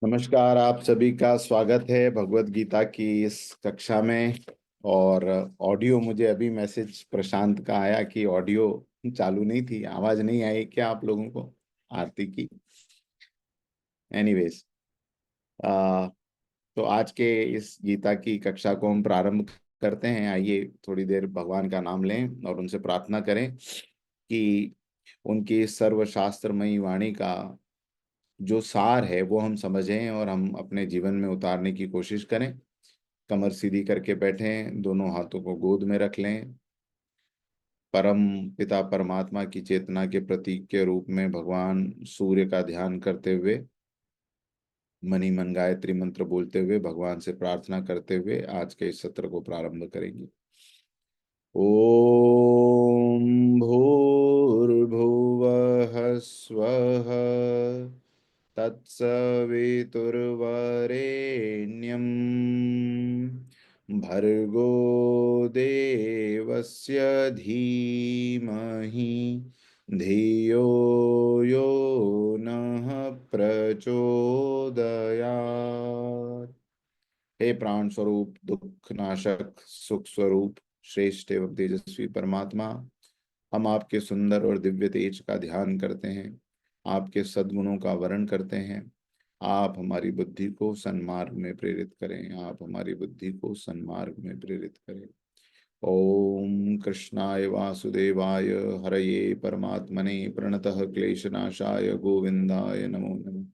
नमस्कार। आप सभी का स्वागत है भगवत गीता की इस कक्षा में। और ऑडियो, मुझे अभी मैसेज प्रशांत का आया कि ऑडियो चालू नहीं थी। आवाज नहीं आई क्या आप लोगों को आरती की? एनीवेज, आ, तो आज के इस गीता की कक्षा को हम प्रारंभ करते हैं। आइए थोड़ी देर भगवान का नाम लें और उनसे प्रार्थना करें कि उनकी सर्वशास्त्रमयी वाणी का जो सार है वो हम समझें और हम अपने जीवन में उतारने की कोशिश करें। कमर सीधी करके बैठें, दोनों हाथों को गोद में रख लें। परम पिता परमात्मा की चेतना के प्रतीक के रूप में भगवान सूर्य का ध्यान करते हुए, मनी मन गायत्री मंत्र बोलते हुए, भगवान से प्रार्थना करते हुए आज के इस सत्र को प्रारंभ करेंगे। ओम भूर्भुवः स्वः तत्सवितुर्वरेण्यं भर्गो देवस्य धीमहि धियो यो नः प्रचोदयात्। हे प्राण स्वरूप, दुख नाशक, सुख स्वरूप, श्रेष्ठ एवं तेजस्वी परमात्मा, हम आपके सुंदर और दिव्य तेज का ध्यान करते हैं, आपके सद्गुणों का वर्ण करते हैं। आप हमारी बुद्धि को सन्मार्ग में प्रेरित करें, आप हमारी बुद्धि को सन्मार्ग में प्रेरित करें। ओम कृष्णाय वासुदेवाय हरये परमात्मने प्रणतः क्लेशनाशाय गोविंदाय नमो नमः।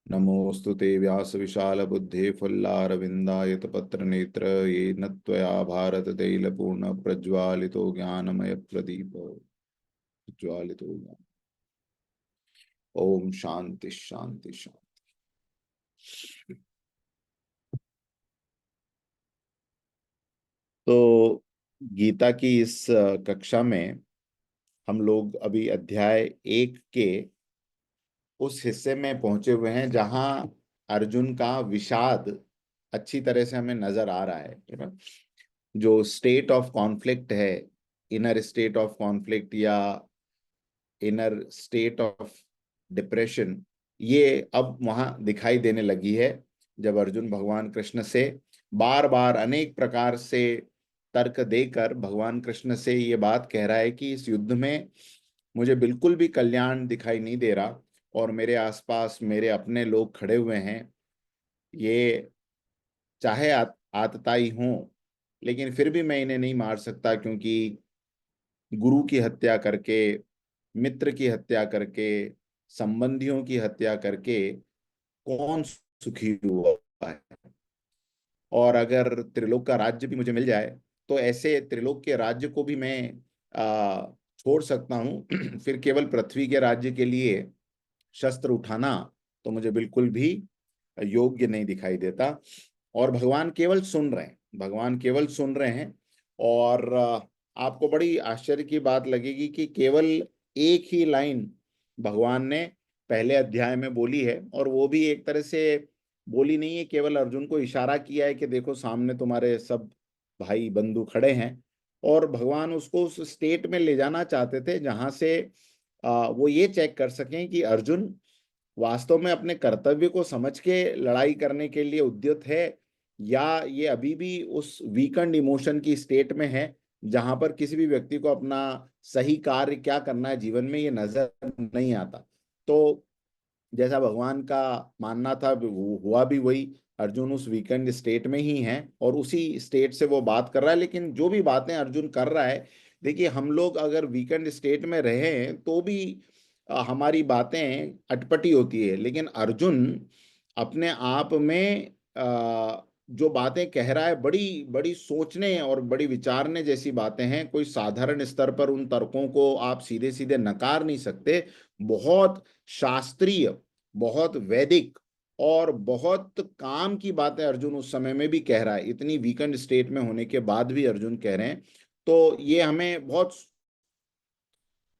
नमोऽस्तु ते व्यास विशाल बुद्धे फुल्लारविन्दायत पत्र नेत्र येन त्वया भारत तैलपूर्ण प्रज्वालितो ज्ञानमय प्रदीप ज्वालितो ज्ञान। ओम शांति शांति शांति। तो गीता की इस कक्षा में हम लोग अभी अध्याय 1 के उस हिस्से में पहुंचे हुए हैं जहां अर्जुन का विषाद अच्छी तरह से हमें नजर आ रहा है ना। जो स्टेट ऑफ कॉन्फ्लिक्ट है, इनर स्टेट ऑफ कॉन्फ्लिक्ट या इनर स्टेट ऑफ डिप्रेशन, ये अब वहां दिखाई देने लगी है जब अर्जुन भगवान कृष्ण से बार बार अनेक प्रकार से तर्क देकर भगवान कृष्ण से ये बात कह रहा है कि इस युद्ध में मुझे बिल्कुल भी कल्याण दिखाई नहीं दे रहा और मेरे आसपास मेरे अपने लोग खड़े हुए हैं। ये चाहे आतताई हों, लेकिन फिर भी मैं इन्हें नहीं मार सकता, क्योंकि गुरु की हत्या करके, मित्र की हत्या करके, संबंधियों की हत्या करके कौन सुखी हुआ है। और अगर त्रिलोक का राज्य भी मुझे मिल जाए तो ऐसे त्रिलोक के राज्य को भी मैं छोड़ सकता हूँ फिर केवल पृथ्वी के राज्य के लिए शस्त्र उठाना तो मुझे बिल्कुल भी योग्य नहीं दिखाई देता। और भगवान केवल सुन रहे हैं, भगवान केवल सुन रहे हैं। और आपको बड़ी आश्चर्य की बात लगेगी कि केवल एक ही लाइन भगवान ने पहले अध्याय में बोली है, और वो भी एक तरह से बोली नहीं है, केवल अर्जुन को इशारा किया है कि देखो सामने तुम्हारे सब भाई बंधु खड़े हैं। और भगवान उसको उस स्टेट में ले जाना चाहते थे जहां से वो ये चेक कर सकें कि अर्जुन वास्तव में अपने कर्तव्य को समझ के लड़ाई करने के लिए उद्यत है, या ये अभी भी उस वीकेंड इमोशन की स्टेट में है जहां पर किसी भी व्यक्ति को अपना सही कार्य क्या करना है जीवन में ये नजर नहीं आता। तो जैसा भगवान का मानना था हुआ भी वही। अर्जुन उस वीकेंड स्टेट में ही है और उसी स्टेट से वो बात कर रहा है। लेकिन जो भी बातें अर्जुन कर रहा है, देखिए हम लोग अगर वीकेंड स्टेट में रहे हैं तो भी हमारी बातें अटपटी होती है, लेकिन अर्जुन अपने आप में जो बातें कह रहा है बड़ी बड़ी सोचने और बड़ी विचारने जैसी बातें हैं। कोई साधारण स्तर पर उन तर्कों को आप सीधे सीधे नकार नहीं सकते। बहुत शास्त्रीय, बहुत वैदिक और बहुत काम की बातें अर्जुन उस समय में भी कह रहा है। इतनी वीकेंड स्टेट में होने के बाद भी अर्जुन कह रहे हैं। तो ये हमें बहुत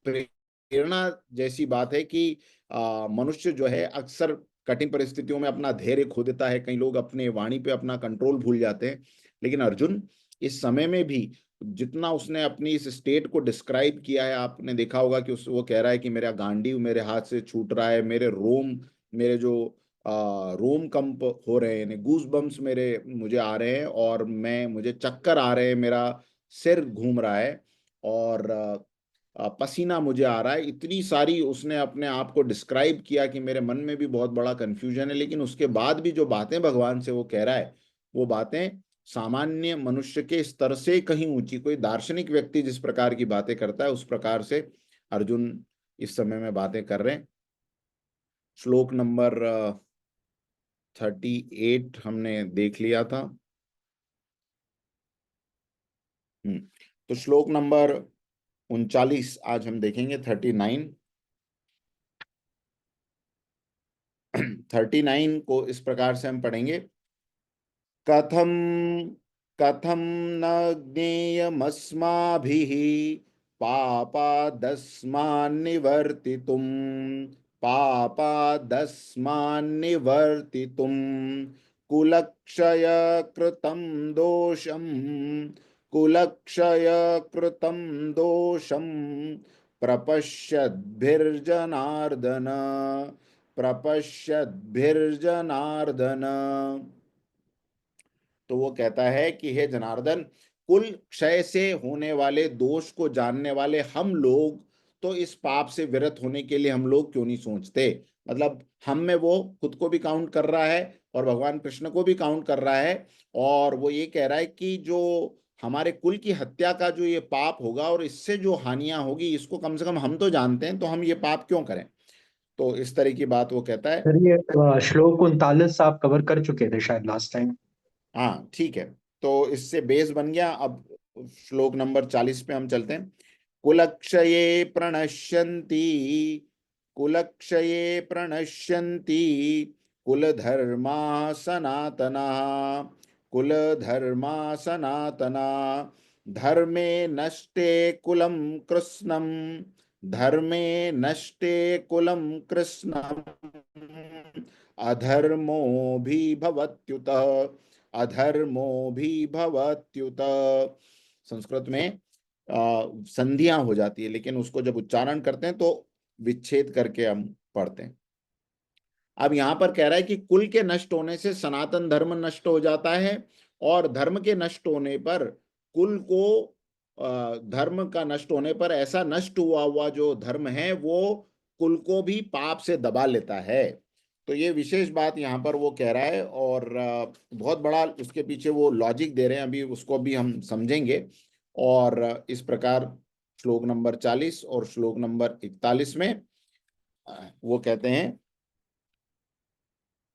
प्रेरणा जैसी बात है कि मनुष्य जो है अक्सर कठिन परिस्थितियों में अपना धैर्य खो देता है। कई लोग अपने वाणी पे अपना कंट्रोल भूल जाते हैं, लेकिन अर्जुन इस समय में भी जितना उसने अपनी इस स्टेट को डिस्क्राइब किया है, आपने देखा होगा कि वो कह रहा है कि मेरा गांडीव मेरे हाथ से छूट रहा है, मेरे रोम मेरे जो रोम कंप हो रहे हैं, गूज बम्स मेरे मुझे आ रहे हैं, और मुझे चक्कर आ रहे हैं, मेरा सिर घूम रहा है, और पसीना मुझे आ रहा है। इतनी सारी उसने अपने आप को डिस्क्राइब किया कि मेरे मन में भी बहुत बड़ा कंफ्यूजन है। लेकिन उसके बाद भी जो बातें भगवान से वो कह रहा है, वो बातें सामान्य मनुष्य के स्तर से कहीं ऊंची, कोई दार्शनिक व्यक्ति जिस प्रकार की बातें करता है उस प्रकार से अर्जुन इस समय में बातें कर रहे हैं। श्लोक नंबर 38 हमने देख लिया था। तो श्लोक नंबर 39 आज हम देखेंगे। 39 39 को इस प्रकार से हम पढ़ेंगे। कथम कथम न ज्ञेयमस्माभिः पापादस्मान्निवर्तितुं पापादस्मान्निवर्तितुं कुलक्षय कृतं दोषं कुलक्षय कृतं दोषं प्रपश्यद्भिर्जनार्दन प्रपश्यद्भिर्जनार्दन। तो वो कहता है कि हे जनार्दन, कुल क्षय से होने वाले दोष को जानने वाले हम लोग तो इस पाप से विरत होने के लिए हम लोग क्यों नहीं सोचते। मतलब हम में वो खुद को भी काउंट कर रहा है और भगवान कृष्ण को भी काउंट कर रहा है, और वो ये कह रहा है कि जो हमारे कुल की हत्या का जो ये पाप होगा और इससे जो हानियां होगी, इसको कम से कम हम तो जानते हैं, तो हम ये पाप क्यों करें। तो इस तरह की बात वो कहता है। सर ये श्लोक 39 आप कवर कर चुके थे शायद लास्ट टाइम। हाँ ठीक है, तो इससे बेस बन गया। अब श्लोक नंबर 40 पे हम चलते हैं। कुलक्षये प्रणश्यन्ति कुलक्षये प्रणश्यन्ति कुलधर्मा सनातना कुलधर्मा सनातना धर्मे नष्टे कुलं कृष्णं धर्मे नष्टे कुलं कृष्णं अधर्मो भी भवत्युत अधर्मो भी भवत्युत। संस्कृत में संधियां हो जाती है, लेकिन उसको जब उच्चारण करते हैं तो विच्छेद करके हम पढ़ते हैं। अब यहां पर कह रहा है कि कुल के नष्ट होने से सनातन धर्म नष्ट हो जाता है, और धर्म के नष्ट होने पर कुल को धर्म का नष्ट होने पर ऐसा नष्ट हुआ हुआ जो धर्म है वो कुल को भी पाप से दबा लेता है। तो ये विशेष बात यहाँ पर वो कह रहा है, और बहुत बड़ा उसके पीछे वो लॉजिक दे रहे हैं, अभी उसको भी हम समझेंगे। और इस प्रकार श्लोक नंबर 40 और श्लोक नंबर 41 में वो कहते हैं।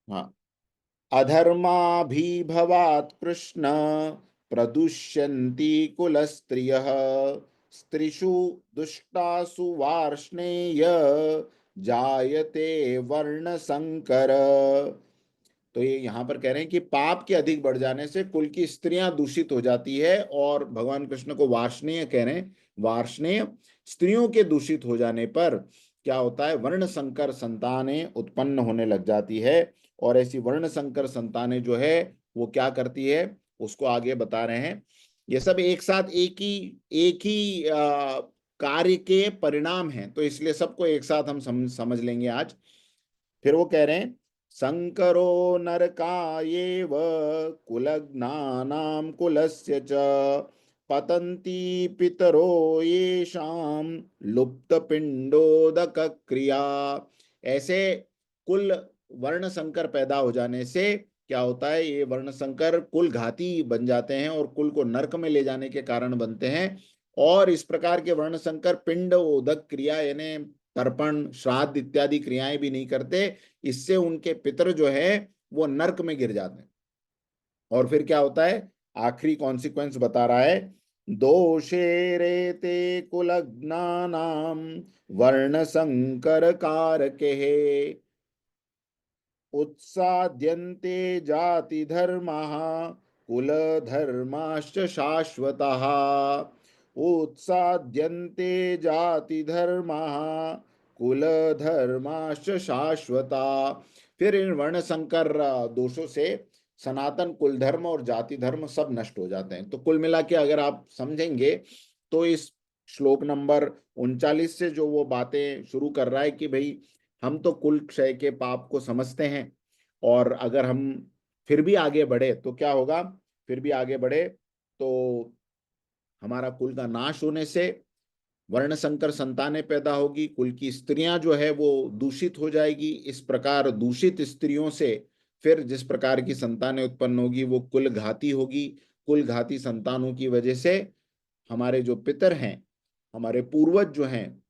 हाँ, अधर्माभिभवात् कृष्ण प्रदुष्यन्ति कुलस्त्रियः स्त्रीषु दुष्टासु वार्ष्णेय जायते वर्ण संकर। तो ये यहाँ पर कह रहे हैं कि पाप के अधिक बढ़ जाने से कुल की स्त्रियां दूषित हो जाती है, और भगवान कृष्ण को वार्ष्णेय कह रहे हैं। वार्ष्णेय स्त्रियों के दूषित हो जाने पर क्या होता है, वर्ण संकर संतानें उत्पन्न होने लग जाती है। और ऐसी वर्ण संकर संतानें जो है वो क्या करती है, उसको आगे बता रहे हैं। ये सब एक साथ एक ही कार्य के परिणाम हैं, तो इसलिए सबको एक साथ हम समझ लेंगे आज। फिर वो कह रहे हैं, संकरो नरकायेव कुलज्ञानां कुलस्य च पतन्ति पितरो येषां लुप्तपिंडोदक क्रिया। ऐसे कुल वर्ण संकर पैदा हो जाने से क्या होता है, ये वर्ण संकर कुल घाती बन जाते हैं और कुल को नरक में ले जाने के कारण बनते हैं। और इस प्रकार के वर्ण संकर पिंड उदक क्रिया यानी तर्पण श्राद्ध इत्यादि क्रियाएं भी नहीं करते। इससे उनके पितर जो है वो नरक में गिर जाते हैं। और फिर क्या होता है, आखिरी कॉन्सिक्वेंस बता रहा है, दोषे रेते कुलज्ञानाम वर्ण संकर कारके उत्साद्यन्ते जाति धर्मः कुल धर्माश्च शाश्वतः उत्साद्यन्ते जाति धर्मः कुल धर्माश्च शाश्वता। फिर इन वर्ण संकर दोषों से सनातन कुल धर्म और जाति धर्म सब नष्ट हो जाते हैं। तो कुल मिला के अगर आप समझेंगे तो इस श्लोक नंबर 39 से जो वो बातें शुरू कर रहा है कि भाई हम तो कुल क्षय के पाप को समझते हैं, और अगर हम फिर भी आगे बढ़े तो क्या होगा, फिर भी आगे बढ़े तो हमारा कुल का नाश होने से वर्ण संकर संतानें पैदा होगी, कुल की स्त्रियां जो है वो दूषित हो जाएगी। इस प्रकार दूषित स्त्रियों से फिर जिस प्रकार की संतानें उत्पन्न होगी वो कुल घाती होगी। कुल घाती संतानों की वजह से हमारे जो पितर हैं, हमारे पूर्वज जो हैं,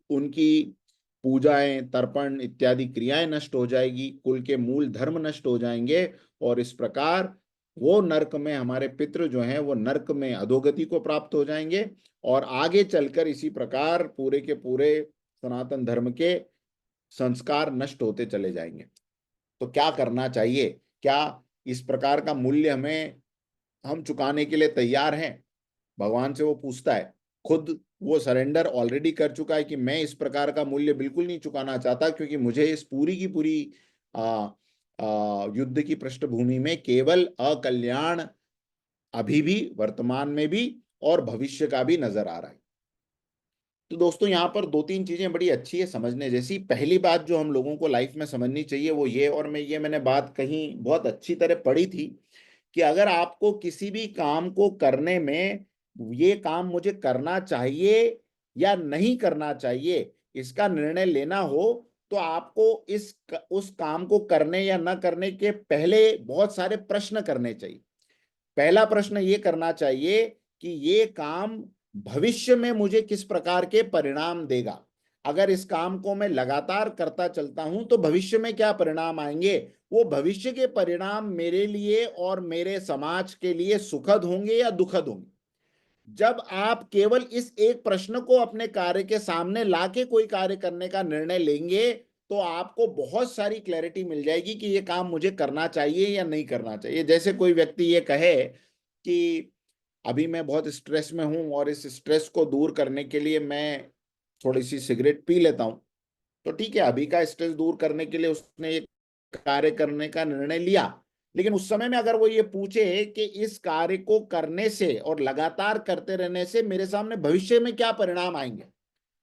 उनकी पूजाएं, तर्पण इत्यादि क्रियाएं नष्ट हो जाएगी, कुल के मूल धर्म नष्ट हो जाएंगे, और इस प्रकार वो नरक में, हमारे पितृ जो हैं वो नरक में अधोगति को प्राप्त हो जाएंगे, और आगे चलकर इसी प्रकार पूरे के पूरे सनातन धर्म के संस्कार नष्ट होते चले जाएंगे। तो क्या करना चाहिए? क्या इस प्रकार का मूल्य हमें, हम चुकाने के लिए तैयार हैं? भगवान से वो पूछता है, खुद वो सरेंडर ऑलरेडी कर चुका है कि मैं इस प्रकार का मूल्य बिल्कुल नहीं चुकाना चाहता, क्योंकि मुझे इस पूरी की पूरी युद्ध की पृष्ठभूमि में केवल अकल्याण अभी भी, वर्तमान में भी और भविष्य का भी नजर आ रहा है। तो दोस्तों यहाँ पर दो तीन चीजें बड़ी अच्छी है समझने जैसी। पहली बात जो हम लोगों को लाइफ में समझनी चाहिए वो ये, और मैंने बात कहीं बहुत अच्छी तरह पढ़ी थी, कि अगर आपको किसी भी काम को करने में, ये काम मुझे करना चाहिए या नहीं करना चाहिए, इसका निर्णय लेना हो, तो आपको उस काम को करने या ना करने के पहले बहुत सारे प्रश्न करने चाहिए। पहला प्रश्न ये करना चाहिए कि ये काम भविष्य में मुझे किस प्रकार के परिणाम देगा। अगर इस काम को मैं लगातार करता चलता हूं तो भविष्य में क्या परिणाम आएंगे, वो भविष्य के परिणाम मेरे लिए और मेरे समाज के लिए सुखद होंगे या दुखद होंगे। जब आप केवल इस एक प्रश्न को अपने कार्य के सामने लाके कोई कार्य करने का निर्णय लेंगे, तो आपको बहुत सारी क्लैरिटी मिल जाएगी कि ये काम मुझे करना चाहिए या नहीं करना चाहिए। जैसे कोई व्यक्ति ये कहे कि अभी मैं बहुत स्ट्रेस में हूं और इस स्ट्रेस को दूर करने के लिए मैं थोड़ी सी सिगरेट पी लेता हूं, तो ठीक है, अभी का स्ट्रेस दूर करने के लिए उसने एक कार्य करने का निर्णय लिया। लेकिन उस समय में अगर वो ये पूछे कि इस कार्य को करने से और लगातार करते रहने से मेरे सामने भविष्य में क्या परिणाम आएंगे,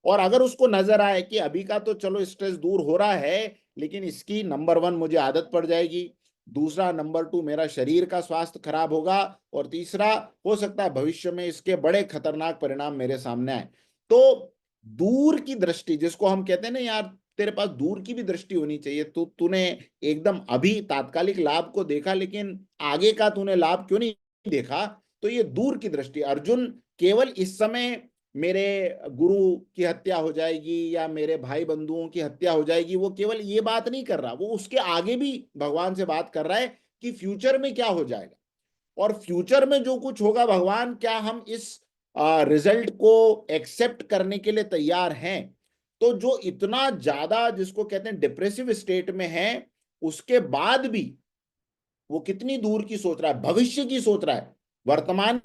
और अगर उसको नजर आए कि अभी का तो चलो स्ट्रेस दूर हो रहा है, लेकिन इसकी नंबर 1 मुझे आदत पड़ जाएगी, दूसरा नंबर 2 मेरा शरीर का स्वास्थ्य खराब होगा, और तीसरा हो सकता है भविष्य में इसके बड़े खतरनाक परिणाम मेरे सामने आए। तो दूर की दृष्टि, जिसको हम कहते हैं ना यार, तेरे पास दूर की भी दृष्टि होनी चाहिए। तूने एकदम अभी तात्कालिक लाभ को देखा, लेकिन आगे का तूने लाभ क्यों नहीं देखा? तो ये दूर की दृष्टि। अर्जुन केवल इस समय मेरे गुरु की हत्या हो जाएगी या मेरे भाई बंधुओं की हत्या हो जाएगी, वो केवल ये बात नहीं कर रहा, वो उसके आगे भी भगवान से बात कर रहा है कि फ्यूचर में क्या हो जाएगा, और फ्यूचर में जो कुछ होगा, भगवान क्या हम इस रिजल्ट को एक्सेप्ट करने के लिए तैयार हैं? तो जो इतना ज्यादा, जिसको कहते हैं डिप्रेसिव स्टेट में है, उसके बाद भी वो कितनी दूर की सोच रहा है, भविष्य की सोच रहा है, वर्तमान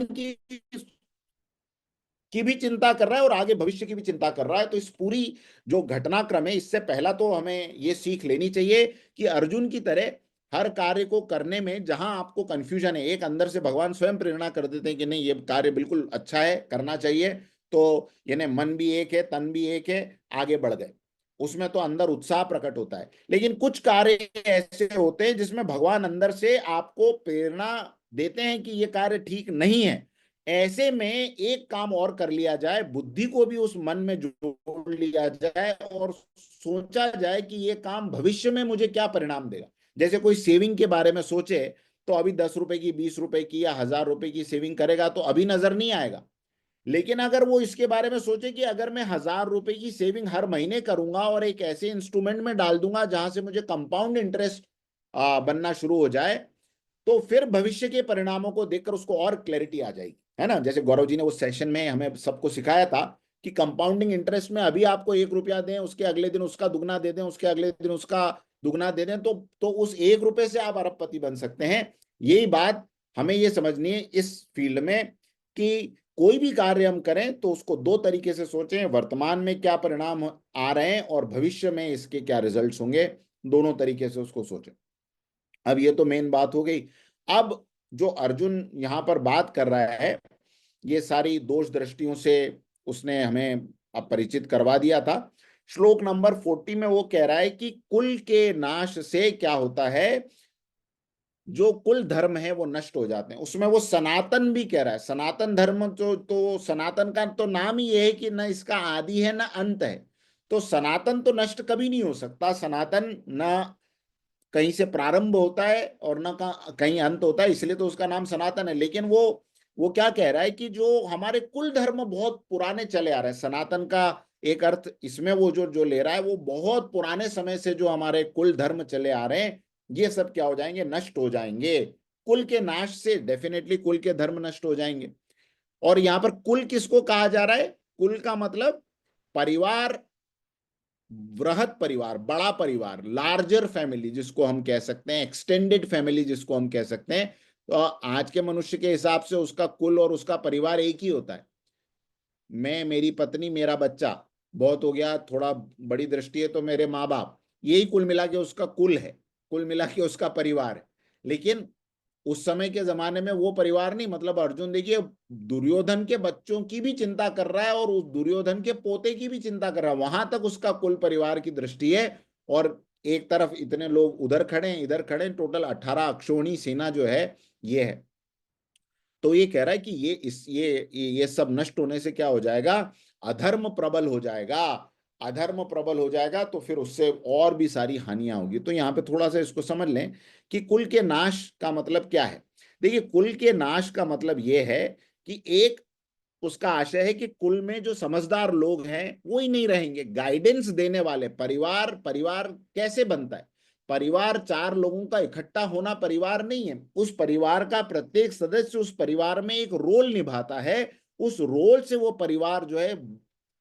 की भी चिंता कर रहा है और आगे भविष्य की भी चिंता कर रहा है। तो इस पूरी जो घटनाक्रम है, इससे पहला तो हमें ये सीख लेनी चाहिए कि अर्जुन की तरह हर कार्य को करने में जहां आपको कंफ्यूजन है, एक अंदर से भगवान स्वयं प्रेरणा कर देते हैं कि नहीं, ये कार्य बिल्कुल अच्छा है, करना चाहिए, तो यानी मन भी एक है, तन भी एक है, आगे बढ़ गए, उसमें तो अंदर उत्साह प्रकट होता है। लेकिन कुछ कार्य ऐसे होते हैं जिसमें भगवान अंदर से आपको प्रेरणा देते हैं कि ये कार्य ठीक नहीं है। ऐसे में एक काम और कर लिया जाए, बुद्धि को भी उस मन में जोड़ लिया जाए और सोचा जाए कि ये काम भविष्य में मुझे क्या परिणाम देगा। जैसे कोई सेविंग के बारे में सोचे, तो अभी 10 रुपए की, 20 रुपए की या 1000 रुपए की सेविंग करेगा तो अभी नजर नहीं आएगा। लेकिन अगर वो इसके बारे में सोचे कि अगर मैं 1000 रुपए की सेविंग हर महीने करूंगा और एक ऐसे इंस्ट्रूमेंट में डाल दूंगा जहां से मुझे कंपाउंड इंटरेस्ट बनना शुरू हो जाए, तो फिर भविष्य के परिणामों को देखकर उसको और क्लैरिटी आ जाएगी, है ना। जैसे गौरव जी ने उस सेशन में हमें सबको सिखाया था कि कंपाउंडिंग इंटरेस्ट में अभी आपको 1 रुपया दें, उसके अगले दिन उसका दुगना दे दें, उसके अगले दिन उसका दुगना दे दें, तो उस 1 रुपए से आप अरबपति बन सकते हैं। यही बात हमें ये समझनी है इस फील्ड में, कि कोई भी कार्य हम करें तो उसको दो तरीके से सोचें, वर्तमान में क्या परिणाम आ रहे हैं और भविष्य में इसके क्या रिजल्ट्स होंगे, दोनों तरीके से उसको सोचें। अब ये तो मेन बात हो गई। अब जो अर्जुन यहाँ पर बात कर रहा है, ये सारी दोष दृष्टियों से उसने हमें अब परिचित करवा दिया था। श्लोक नंबर 40 में वो कह रहा है कि कुल के नाश से क्या होता है, जो कुल धर्म है वो नष्ट हो जाते हैं। उसमें वो सनातन भी कह रहा है, सनातन धर्म तो सनातन का तो नाम ही ये है कि न इसका आदि है न अंत है। तो सनातन तो नष्ट कभी नहीं हो सकता, सनातन न कहीं से प्रारंभ होता है और न कहीं अंत होता है, इसलिए तो उसका नाम सनातन है। लेकिन वो क्या कह रहा है कि जो हमारे कुल धर्म बहुत पुराने चले आ रहे हैं, सनातन का एक अर्थ इसमें वो जो जो ले रहा है, वो बहुत पुराने समय से जो हमारे कुल धर्म चले आ रहे हैं, ये सब क्या हो जाएंगे, नष्ट हो जाएंगे। कुल के नाश से डेफिनेटली कुल के धर्म नष्ट हो जाएंगे। और यहां पर कुल किसको कहा जा रहा है, कुल का मतलब परिवार, वृहत परिवार, बड़ा परिवार, लार्जर फैमिली जिसको हम कह सकते हैं, एक्सटेंडेड फैमिली जिसको हम कह सकते हैं। तो आज के मनुष्य के हिसाब से उसका कुल और उसका परिवार एक ही होता है। मैं, मेरी पत्नी, मेरा बच्चा, बहुत हो गया, थोड़ा बड़ी दृष्टि है तो मेरे माँ बाप, यही कुल मिला के उसका कुल है, कुल मिला के उसका परिवार है। लेकिन उस समय के जमाने में वो परिवार नहीं, मतलब अर्जुन देखिए दुर्योधन के बच्चों की भी चिंता कर रहा है और उस दुर्योधन के पोते की भी चिंता कर रहा है, वहां तक उसका कुल परिवार की दृष्टि है। और एक तरफ इतने लोग उधर खड़े हैं, इधर खड़े हैं, टोटल 18 अक्षौहिणी सेना जो है ये है। तो ये कह रहा है कि ये सब नष्ट होने से क्या हो जाएगा, अधर्म प्रबल हो जाएगा। अधर्म प्रबल हो जाएगा तो फिर उससे और भी सारी हानियां होगी। तो यहाँ पे थोड़ा सा इसको समझ लें कि कुल के नाश का मतलब क्या है। देखिए कुल के नाश का मतलब ये है कि एक उसका आशय है कि कुल में जो समझदार लोग हैं वो ही नहीं रहेंगे, गाइडेंस देने वाले। परिवार, परिवार कैसे बनता है, परिवार चार लोगों का इकट्ठा होना परिवार नहीं है। उस परिवार का प्रत्येक सदस्य उस परिवार में एक रोल निभाता है, उस रोल से वो परिवार जो है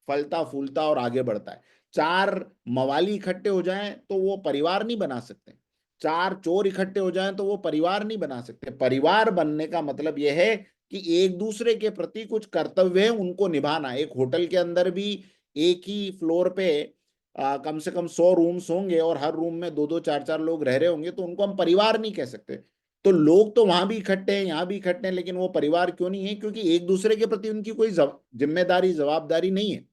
फलता फूलता और आगे बढ़ता है। चार मवाली इकट्ठे हो जाएं तो वो परिवार नहीं बना सकते, चार चोर इकट्ठे हो जाएं तो वो परिवार नहीं बना सकते। परिवार बनने का मतलब यह है कि एक दूसरे के प्रति कुछ कर्तव्य है उनको निभाना। एक होटल के अंदर भी एक ही फ्लोर पे कम से कम 100 रूम्स होंगे और हर रूम में दो दो चार चार लोग रह रहे होंगे, तो उनको हम परिवार नहीं कह सकते। तो लोग तो वहां भी इकट्ठे हैं, यहाँ भी इकट्ठे हैं, लेकिन वो परिवार क्यों नहीं है, क्योंकि एक दूसरे के प्रति उनकी कोई जिम्मेदारी, जवाबदारी नहीं है।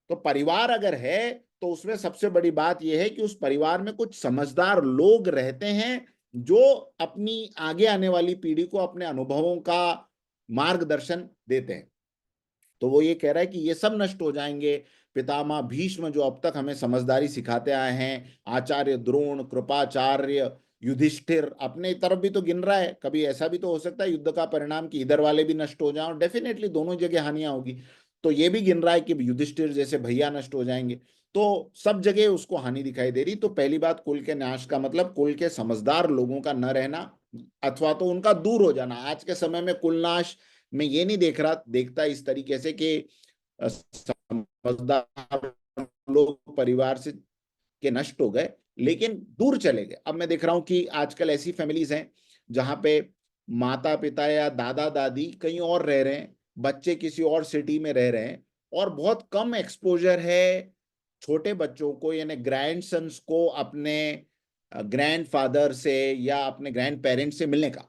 तो परिवार अगर है तो उसमें सबसे बड़ी बात यह है कि उस परिवार में कुछ समझदार लोग रहते हैं जो अपनी आगे आने वाली पीढ़ी को अपने अनुभवों का मार्गदर्शन देते हैं। तो वो ये कह रहा है कि ये सब नष्ट हो जाएंगे। पितामह भीष्म जो अब तक हमें समझदारी सिखाते आए हैं, आचार्य द्रोण, कृपाचार्य, युधिष्ठिर, अपने तरफ भी तो गिन रहा है। कभी ऐसा भी तो हो सकता है युद्ध का परिणाम कि इधर वाले भी नष्ट हो जाएं, और डेफिनेटली दोनों जगह हानियां होगी। तो ये भी गिन रहा है कि युधिष्ठिर जैसे भैया नष्ट हो जाएंगे। तो सब जगह उसको हानि दिखाई दे रही। तो पहली बात, कुल के नाश का मतलब कुल के समझदार लोगों का न रहना अथवा तो उनका दूर हो जाना। आज के समय में कुल नाश मैं ये नहीं देखता इस तरीके से कि समझदार लोग परिवार से के नष्ट हो गए, लेकिन दूर चले गए। अब मैं देख रहा हूं कि आजकल ऐसी फैमिलीज हैं जहां पे माता पिता या दादा दादी कहीं और रह रहे हैं, बच्चे किसी और सिटी में रह रहे हैं, और बहुत कम एक्सपोजर है छोटे बच्चों को, यानी ग्रैंड सन्स को अपने ग्रैंड फादर से या अपने ग्रैंड पेरेंट्स से मिलने का।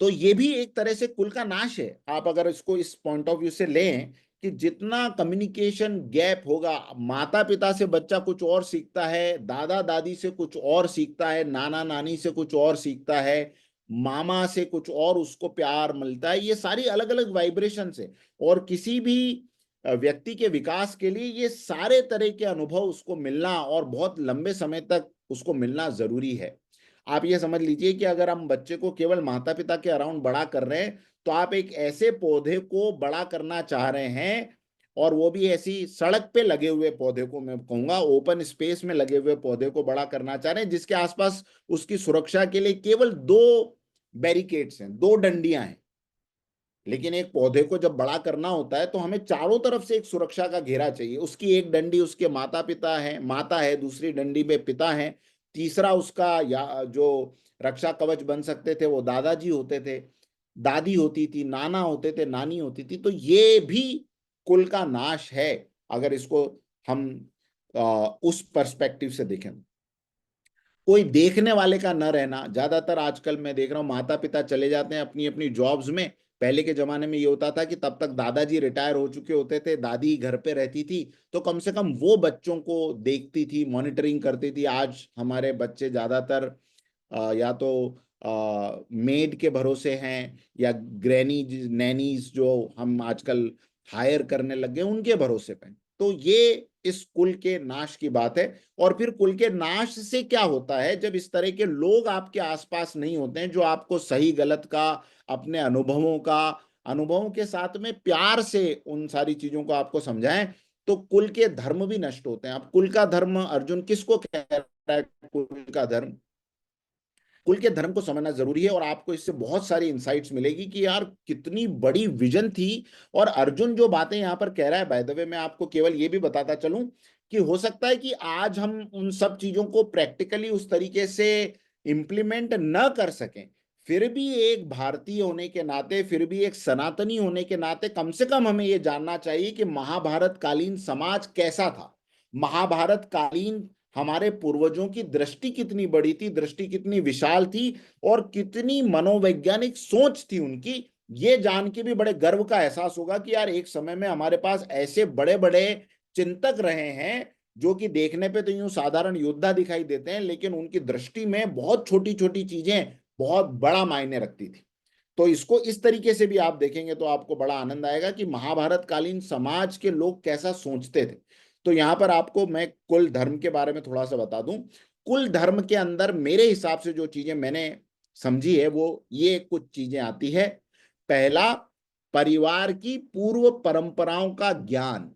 तो ये भी एक तरह से कुल का नाश है। आप अगर इसको इस पॉइंट ऑफ व्यू से लें कि जितना कम्युनिकेशन गैप होगा, माता पिता से बच्चा कुछ और सीखता है, दादा दादी से कुछ और सीखता है, नाना नानी से कुछ और सीखता है, मामा से कुछ और उसको प्यार मिलता है, ये सारी अलग अलग वाइब्रेशन से। और किसी भी व्यक्ति के विकास के लिए ये सारे तरह के अनुभव उसको मिलना और बहुत लंबे समय तक उसको मिलना जरूरी है। आप ये समझ लीजिए कि अगर हम बच्चे को केवल माता पिता के अराउंड बड़ा कर रहे हैं, तो आप एक ऐसे पौधे को बड़ा करना चाह रहे हैं, और वो भी ऐसी सड़क पे लगे हुए पौधे को, मैं कहूंगा ओपन स्पेस में लगे हुए पौधे को बड़ा करना चाह रहे हैं, जिसके आसपास उसकी सुरक्षा के लिए केवल दो बैरिकेड्स हैं, दो डंडियां हैं। लेकिन एक पौधे को जब बड़ा करना होता है तो हमें चारों तरफ से एक सुरक्षा का घेरा चाहिए। उसकी एक डंडी उसके माता पिता है, माता है, दूसरी डंडी पे पिता है, तीसरा उसका या जो रक्षा कवच बन सकते थे वो दादाजी होते थे, दादी होती थी, नाना होते थे, नानी होती थी। तो ये भी कुल का नाश है अगर इसको हम उस पर्सपेक्टिव से देखें। कोई देखने वाले का न रहना, ज्यादातर आजकल मैं देख रहा हूँ माता पिता चले जाते हैं अपनी अपनी जॉब्स में, पहले के जमाने में ये होता था कि तब तक दादाजी रिटायर हो चुके होते थे, दादी घर पे रहती थी, तो कम से कम वो बच्चों को देखती थी, मॉनिटरिंग करती थी। आज हमारे बच्चे ज्यादातर या तो मेड के भरोसे हैं, या ग्रैनी नैनीज जो हम आजकल हायर करने लग गए उनके भरोसे पे। तो ये इस कुल के नाश की बात है। और फिर कुल के नाश से क्या होता है, जब इस तरह के लोग आपके आसपास नहीं होते हैं जो आपको सही गलत का, अपने अनुभवों के साथ में प्यार से उन सारी चीजों को आपको समझाएं, तो कुल के धर्म भी नष्ट होते हैं। अब कुल का धर्म अर्जुन किसको कह रहा है? कुल का धर्म, कुल के धर्म को समझना जरूरी है। और आपको इससे बहुत सारी इंसाइट्स मिलेगी कि यार कितनी बड़ी विजन थी। और अर्जुन जो बातें यहाँ पर कह रहा है, बाय द वे मैं आपको केवल ये भी बताता चलूं कि हो सकता है कि आज हम उन सब चीजों को प्रैक्टिकली उस तरीके से इम्प्लीमेंट न कर सकें, फिर भी एक भारतीय होने के नाते, फिर भी एक सनातनी होने के नाते, कम से कम हमें यह जानना चाहिए कि महाभारत कालीन समाज कैसा था। महाभारत कालीन हमारे पूर्वजों की दृष्टि कितनी बड़ी थी, दृष्टि कितनी विशाल थी, और कितनी मनोवैज्ञानिक सोच थी उनकी। ये जान के भी बड़े गर्व का एहसास होगा कि यार एक समय में हमारे पास ऐसे बड़े बड़े चिंतक रहे हैं जो कि देखने पे तो यूं साधारण योद्धा दिखाई देते हैं, लेकिन उनकी दृष्टि में बहुत छोटी छोटी चीजें बहुत बड़ा मायने रखती थी। तो इसको इस तरीके से भी आप देखेंगे तो आपको बड़ा आनंद आएगा कि महाभारत कालीन समाज के लोग कैसा सोचते थे। तो यहां पर आपको मैं कुल धर्म के बारे में थोड़ा सा बता दूं। कुल धर्म के अंदर मेरे हिसाब से जो चीजें मैंने समझी है वो ये कुछ चीजें आती है। पहला, परिवार की पूर्व परंपराओं का ज्ञान।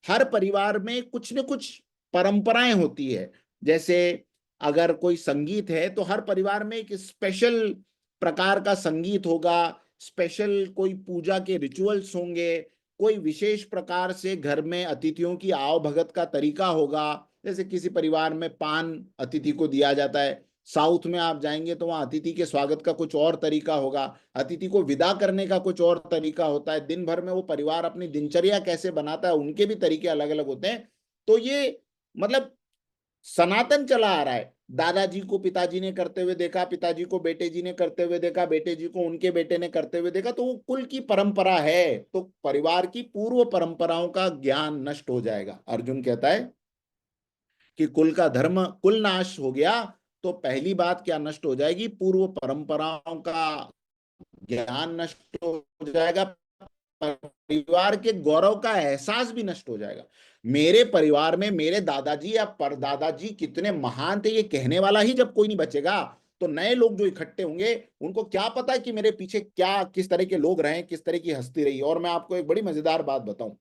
हर परिवार में कुछ न कुछ परंपराएं होती है। जैसे अगर कोई संगीत है तो हर परिवार में एक स्पेशल प्रकार का संगीत होगा, स्पेशल कोई पूजा के रिचुअल्स होंगे, कोई विशेष प्रकार से घर में अतिथियों की आवभगत का तरीका होगा। जैसे किसी परिवार में पान अतिथि को दिया जाता है, साउथ में आप जाएंगे तो वहां अतिथि के स्वागत का कुछ और तरीका होगा, अतिथि को विदा करने का कुछ और तरीका होता है, दिन भर में वो परिवार अपनी दिनचर्या कैसे बनाता है उनके भी तरीके अलग अलग होते हैं। तो ये मतलब सनातन चला आ रहा है। दादाजी को पिताजी ने करते हुए देखा, पिताजी को बेटे जी ने करते हुए देखा, बेटे जी को उनके बेटे ने करते हुए देखा, तो वो कुल की परंपरा है। तो परिवार की पूर्व परंपराओं का ज्ञान नष्ट हो जाएगा। अर्जुन कहता है कि कुल का धर्म, कुल नाश हो गया तो पहली बात क्या नष्ट हो जाएगी? पूर्व परंपराओं का ज्ञान नष्ट हो जाएगा, परिवार के गौरव का एहसास भी नष्ट हो जाएगा। मेरे परिवार में मेरे दादाजी या परदादाजी कितने महान थे, ये कहने वाला ही जब कोई नहीं बचेगा, तो नए लोग जो इकट्ठे होंगे उनको क्या पता कि मेरे पीछे क्या, किस तरह के लोग रहे, किस तरह की हस्ती रही। और मैं आपको एक बड़ी मजेदार बात बताऊं,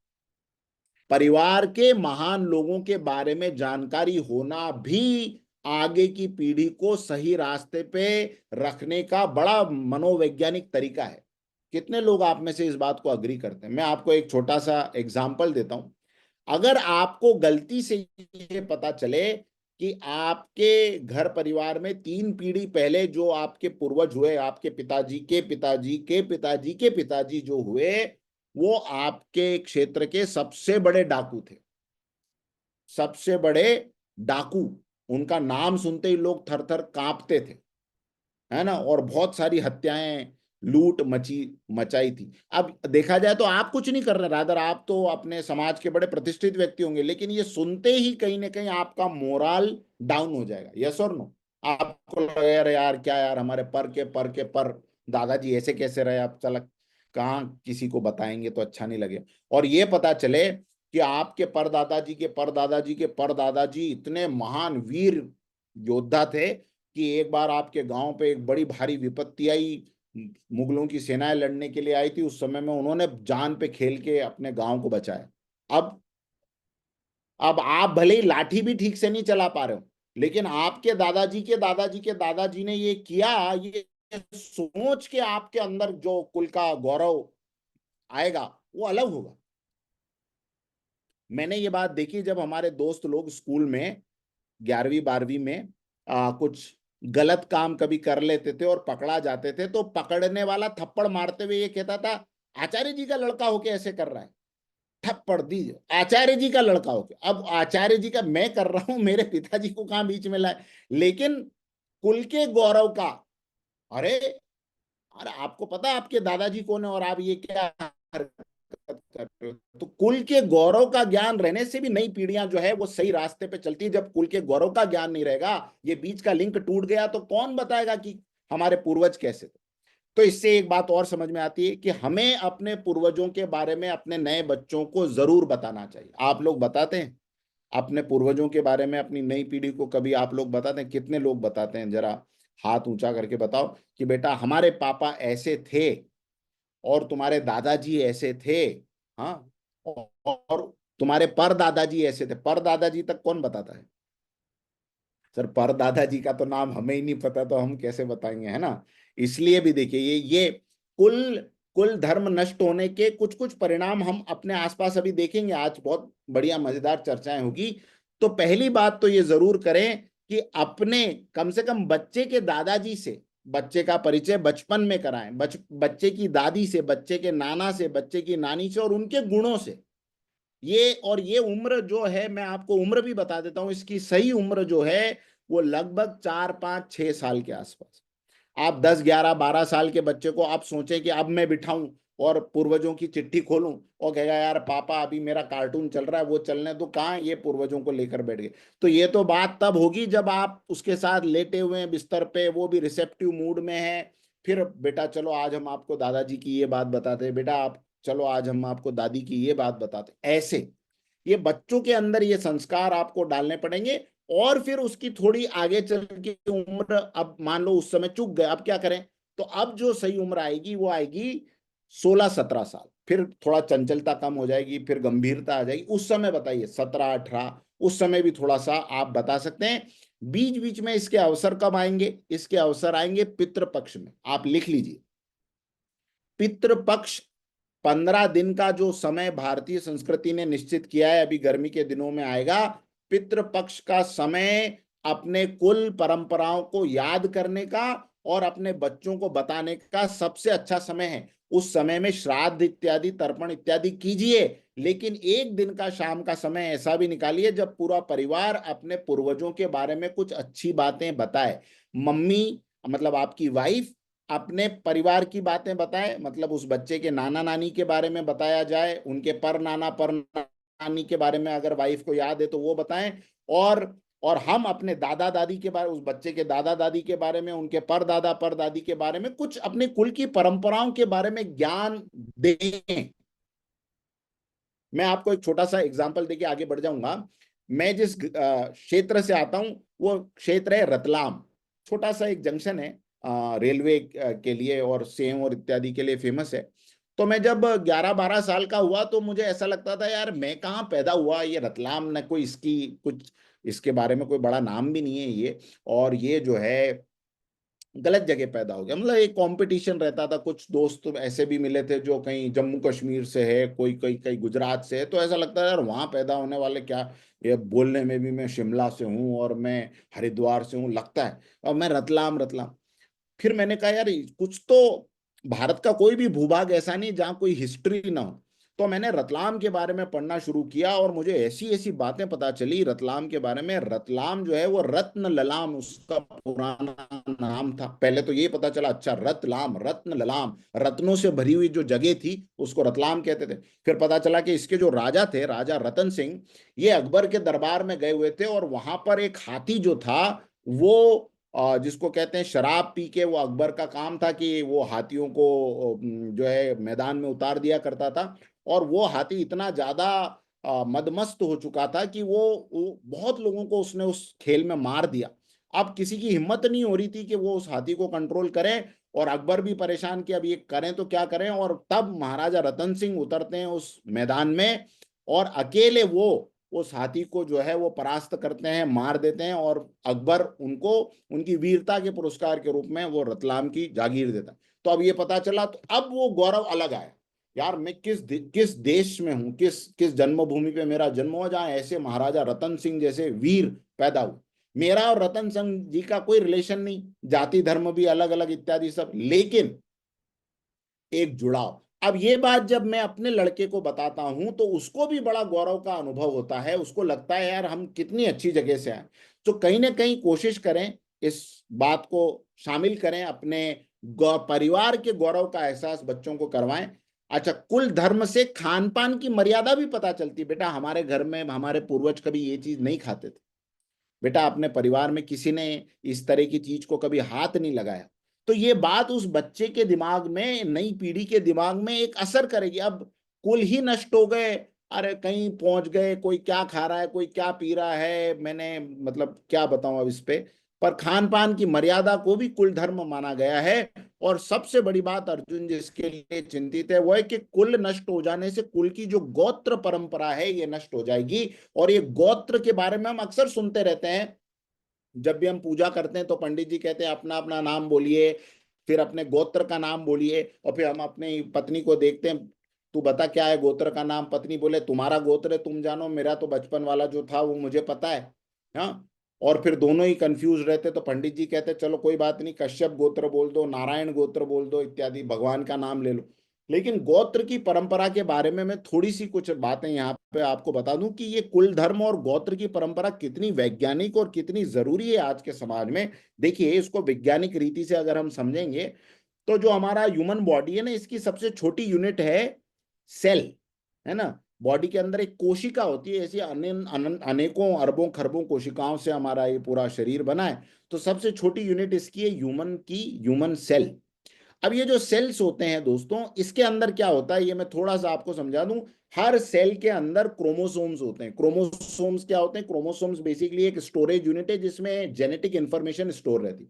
परिवार के महान लोगों के बारे में जानकारी होना भी आगे की पीढ़ी को सही रास्ते पे रखने का बड़ा मनोवैज्ञानिक तरीका है। कितने लोग आप में से इस बात को अग्री करते हैं? मैं आपको एक छोटा सा एग्जाम्पल देता हूं। अगर आपको गलती से ये पता चले कि आपके घर परिवार में 3 पीढ़ी पहले जो आपके पूर्वज हुए, आपके पिताजी के पिताजी के पिताजी के पिताजी जो हुए, वो आपके क्षेत्र के सबसे बड़े डाकू थे, सबसे बड़े डाकू। उनका नाम सुनते ही लोग थर थर कांपते थे, है ना। और बहुत सारी हत्याएं, लूट मचाई थी। अब देखा जाए तो आप कुछ नहीं कर रहे, रादर आप तो अपने समाज के बड़े प्रतिष्ठित व्यक्ति होंगे, लेकिन ये सुनते ही कहीं ना कहीं आपका मोरल डाउन हो जाएगा। यस और नो? आपको लगेगा यार यार क्या यार, हमारे पर दादाजी ऐसे कैसे रहे, अब चल कहाँ किसी को बताएंगे तो अच्छा नहीं लगे। और ये पता चले कि आपके परदादाजी के परदादाजी के परदादाजी इतने महान वीर योद्धा थे कि एक बार आपके गांव पे एक बड़ी भारी विपत्ति आई, मुगलों की सेनाएं लड़ने के लिए आई थी, उस समय में उन्होंने जान पे खेल के अपने गांव को बचाया। अब अब आप भले ही लाठी भी ठीक से नहीं चला पा रहे हो, लेकिन आपके दादाजी के दादाजी के दादाजी ने ये किया, ये सोच के आपके अंदर जो कुल का गौरव आएगा वो अलग होगा। मैंने ये बात देखी जब हमारे दोस्त लोग स्कूल में 11वीं 12वीं में कुछ गलत काम कभी कर लेते थे और पकड़ा जाते थे, तो पकड़ने वाला थप्पड़ मारते हुए ये कहता था, आचार्य जी का लड़का होके ऐसे कर रहा है, थप्पड़ दीजिए, आचार्य जी का लड़का होके। अब आचार्य जी का मैं कर रहा हूं, मेरे पिताजी को कहां बीच में लाए? लेकिन कुल के गौरव का, अरे अरे आपको पता है आपके दादाजी कौन है और आप ये क्या हरकत कर रहे हो? तो कुल के गौरव का ज्ञान रहने से भी नई पीढ़ियां जो है वो सही रास्ते पे चलती है। जब कुल के गौरव का ज्ञान नहीं रहेगा, ये बीच का लिंक टूट गया, तो कौन बताएगा कि हमारे पूर्वज कैसे थे। तो इससे एक बात और समझ में आती है कि हमें अपने पूर्वजों के बारे में अपने नए बच्चों को जरूर बताना चाहिए। आप लोग बताते हैं अपने पूर्वजों के बारे में अपनी नई पीढ़ी को? कभी आप लोग बताते हैं? कितने लोग बताते हैं? जरा हाथ ऊंचा करके बताओ कि बेटा हमारे पापा ऐसे थे और तुम्हारे दादाजी ऐसे थे। हाँ, और तुम्हारे पर दादाजी ऐसे थे। पर दादाजी तक कौन बताता है? सर, पर दादाजी का तो नाम हमें ही नहीं पता, तो हम कैसे बताएंगे, है ना? इसलिए भी देखिए, ये कुल कुल धर्म नष्ट होने के कुछ कुछ परिणाम हम अपने आसपास अभी देखेंगे। आज बहुत बढ़िया मजेदार चर्चाएं होगी। तो पहली बात तो ये जरूर करें कि अपने कम से कम बच्चे के दादाजी से बच्चे का परिचय बचपन में कराएं। बच्चे की दादी से, बच्चे के नाना से, बच्चे की नानी से, और उनके गुणों से। ये उम्र जो है, मैं आपको उम्र भी बता देता हूं, इसकी सही उम्र जो है वो लगभग 4 5 6 साल के आसपास। आप 10 11 12 साल के बच्चे को आप सोचें कि अब मैं बिठाऊं और पूर्वजों की चिट्ठी खोलूं और कहेगा यार पापा अभी मेरा कार्टून चल रहा है, वो चलने तो कहाँ, ये पूर्वजों को लेकर बैठ गए। तो ये तो बात तब होगी जब आप उसके साथ लेटे हुए हैं बिस्तर पे, वो भी रिसेप्टिव मूड में है। फिर बेटा चलो आज हम आपको दादाजी की ये बात बताते हैं, बेटा आप चलो आज हम आपको दादी की ये बात बताते हैं। ऐसे ये बच्चों के अंदर ये संस्कार आपको डालने पड़ेंगे। और फिर उसकी थोड़ी आगे चल के उम्र, अब मान लो उस समय चूक गए, अब क्या करें? तो अब जो सही उम्र आएगी वो आएगी 16 17 साल। फिर थोड़ा चंचलता कम हो जाएगी, फिर गंभीरता आ जाएगी। उस समय बताइए, 17 18, उस समय भी थोड़ा सा आप बता सकते हैं। बीच बीच में इसके अवसर कब आएंगे? इसके अवसर आएंगे पितृपक्ष में। आप लिख लीजिए, पितृपक्ष 15 दिन का जो समय भारतीय संस्कृति ने निश्चित किया है, अभी गर्मी के दिनों में आएगा। पितृपक्ष का समय अपने कुल परंपराओं को याद करने का और अपने बच्चों को बताने का सबसे अच्छा समय है। उस समय में श्राद्ध इत्यादि, तर्पण इत्यादि कीजिए, लेकिन एक दिन का शाम का समय ऐसा भी निकालिए जब पूरा परिवार अपने पूर्वजों के बारे में कुछ अच्छी बातें बताए। मम्मी, मतलब आपकी वाइफ, अपने परिवार की बातें बताएं, मतलब उस बच्चे के नाना नानी के बारे में बताया जाए, उनके पर नाना पर नानी के बारे में अगर वाइफ को याद है तो वो बताएं। और हम अपने दादा दादी के बारे, उस बच्चे के दादा दादी के बारे में, उनके पर दादा पर दादी के बारे में, कुछ अपने कुल की परंपराओं के बारे में ज्ञान दें। मैं आपको एक छोटा सा एग्जांपल देके आगे बढ़ जाऊंगा। मैं जिस क्षेत्र से आता हूं वो क्षेत्र है रतलाम। छोटा सा एक जंक्शन है, रेलवे के लिए और सेव और इत्यादि के लिए फेमस है। तो मैं जब 11 12 साल का हुआ तो मुझे ऐसा लगता था यार मैं कहाँ पैदा हुआ, ये रतलाम, न कोई इसकी कुछ, इसके बारे में कोई बड़ा नाम भी नहीं है ये। और ये जो है गलत जगह पैदा हो गया। मतलब एक कंपटीशन रहता था। कुछ दोस्त ऐसे भी मिले थे जो कहीं जम्मू कश्मीर से है, कोई कहीं कहीं गुजरात से है, तो ऐसा लगता है यार वहां पैदा होने वाले क्या, ये बोलने में भी मैं शिमला से हूँ और मैं हरिद्वार से हूँ लगता है, और मैं रतलाम रतलाम। फिर मैंने कहा यार कुछ तो, भारत का कोई भी भूभाग ऐसा नहीं जहाँ कोई हिस्ट्री ना हो। तो मैंने रतलाम के बारे में पढ़ना शुरू किया और मुझे ऐसी ऐसी बातें पता चली रतलाम के बारे में। रतलाम जो है वो रत्न ललाम उसका पुराना नाम था। पहले तो ये पता चला, अच्छा रतलाम, रत्न ललाम, रत्नों से भरी हुई जो जगह थी उसको रतलाम कहते थे। फिर पता चला कि इसके जो राजा थे, राजा रतन सिंह, ये अकबर के दरबार में गए हुए थे और वहां पर एक हाथी जो था वो, जिसको कहते हैं शराब पी के, वो अकबर का काम था कि वो हाथियों को जो है मैदान में उतार दिया करता था। और वो हाथी इतना ज्यादा मदमस्त हो चुका था कि वो बहुत लोगों को उसने उस खेल में मार दिया। अब किसी की हिम्मत नहीं हो रही थी कि वो उस हाथी को कंट्रोल करें, और अकबर भी परेशान कि अब ये करें तो क्या करें। और तब महाराजा रतन सिंह उतरते हैं उस मैदान में और अकेले वो उस हाथी को जो है वो परास्त करते हैं, मार देते हैं, और अकबर उनको उनकी वीरता के पुरस्कार के रूप में वो रतलाम की जागीर देता है। तो अब ये पता चला, तो अब वो गौरव अलग आया। यार मैं किस देश में हूँ, किस किस जन्मभूमि पे मेरा जन्म हुआ जहाँ ऐसे महाराजा रतन सिंह जैसे वीर पैदा हुए। मेरा और रतन सिंह जी का कोई रिलेशन नहीं, जाति धर्म भी अलग अलग इत्यादि सब, लेकिन एक जुड़ाव। अब ये बात जब मैं अपने लड़के को बताता हूं तो उसको भी बड़ा गौरव का अनुभव होता है। उसको लगता है यार हम कितनी अच्छी जगह से आए। तो कहीं ना कहीं कोशिश करें, इस बात को शामिल करें अपने परिवार के गौरव का एहसास बच्चों को करवाएं। अच्छा, कुल धर्म से खान पान की मर्यादा भी पता चलती। बेटा हमारे घर में हमारे पूर्वज कभी ये चीज नहीं खाते थे, बेटा अपने परिवार में किसी ने इस तरह की चीज को कभी हाथ नहीं लगाया। तो ये बात उस बच्चे के दिमाग में, नई पीढ़ी के दिमाग में एक असर करेगी। अब कुल ही नष्ट हो गए, अरे कहीं पहुंच गए, कोई क्या खा रहा है, कोई क्या पी रहा है, मैंने मतलब क्या बताऊं अब इस पे। पर खान पान की मर्यादा को भी कुल धर्म माना गया है। और सबसे बड़ी बात अर्जुन जिसके लिए चिंतित है वो है कि कुल नष्ट हो जाने से कुल की जो गोत्र परंपरा है ये नष्ट हो जाएगी। और ये गोत्र के बारे में हम अक्सर सुनते रहते हैं, जब भी हम पूजा करते हैं तो पंडित जी कहते हैं अपना अपना नाम बोलिए, फिर अपने गोत्र का नाम बोलिए, और फिर हम अपनी पत्नी को देखते हैं, तू बता क्या है गोत्र का नाम, पत्नी बोले तुम्हारा गोत्र है तुम जानो, मेरा तो बचपन वाला जो था वो मुझे पता है। हाँ, और फिर दोनों ही कंफ्यूज रहते तो पंडित जी कहते चलो कोई बात नहीं, कश्यप गोत्र बोल दो, नारायण गोत्र बोल दो, इत्यादि भगवान का नाम ले लो। लेकिन गोत्र की परंपरा के बारे में मैं थोड़ी सी कुछ बातें यहाँ पे आपको बता दूं कि ये कुल धर्म और गोत्र की परंपरा कितनी वैज्ञानिक और कितनी जरूरी है आज के समाज में। देखिए इसको वैज्ञानिक रीति से अगर हम समझेंगे तो जो हमारा ह्यूमन बॉडी है ना, इसकी सबसे छोटी यूनिट है सेल, है ना। बॉडी के अंदर एक कोशिका होती है, ऐसी अनेकों अरबों खरबों कोशिकाओं से हमारा ये पूरा शरीर बना है। तो सबसे छोटी यूनिट इसकी है ह्यूमन की, ह्यूमन सेल। अब ये जो सेल्स होते हैं दोस्तों, इसके अंदर क्या होता है ये मैं थोड़ा सा आपको समझा दूं। हर सेल के अंदर क्रोमोसोम्स होते हैं। क्रोमोसोम्स क्या होते हैं? क्रोमोसोम्स बेसिकली एक स्टोरेज यूनिट है जिसमें जेनेटिक इंफॉर्मेशन स्टोर रहती है।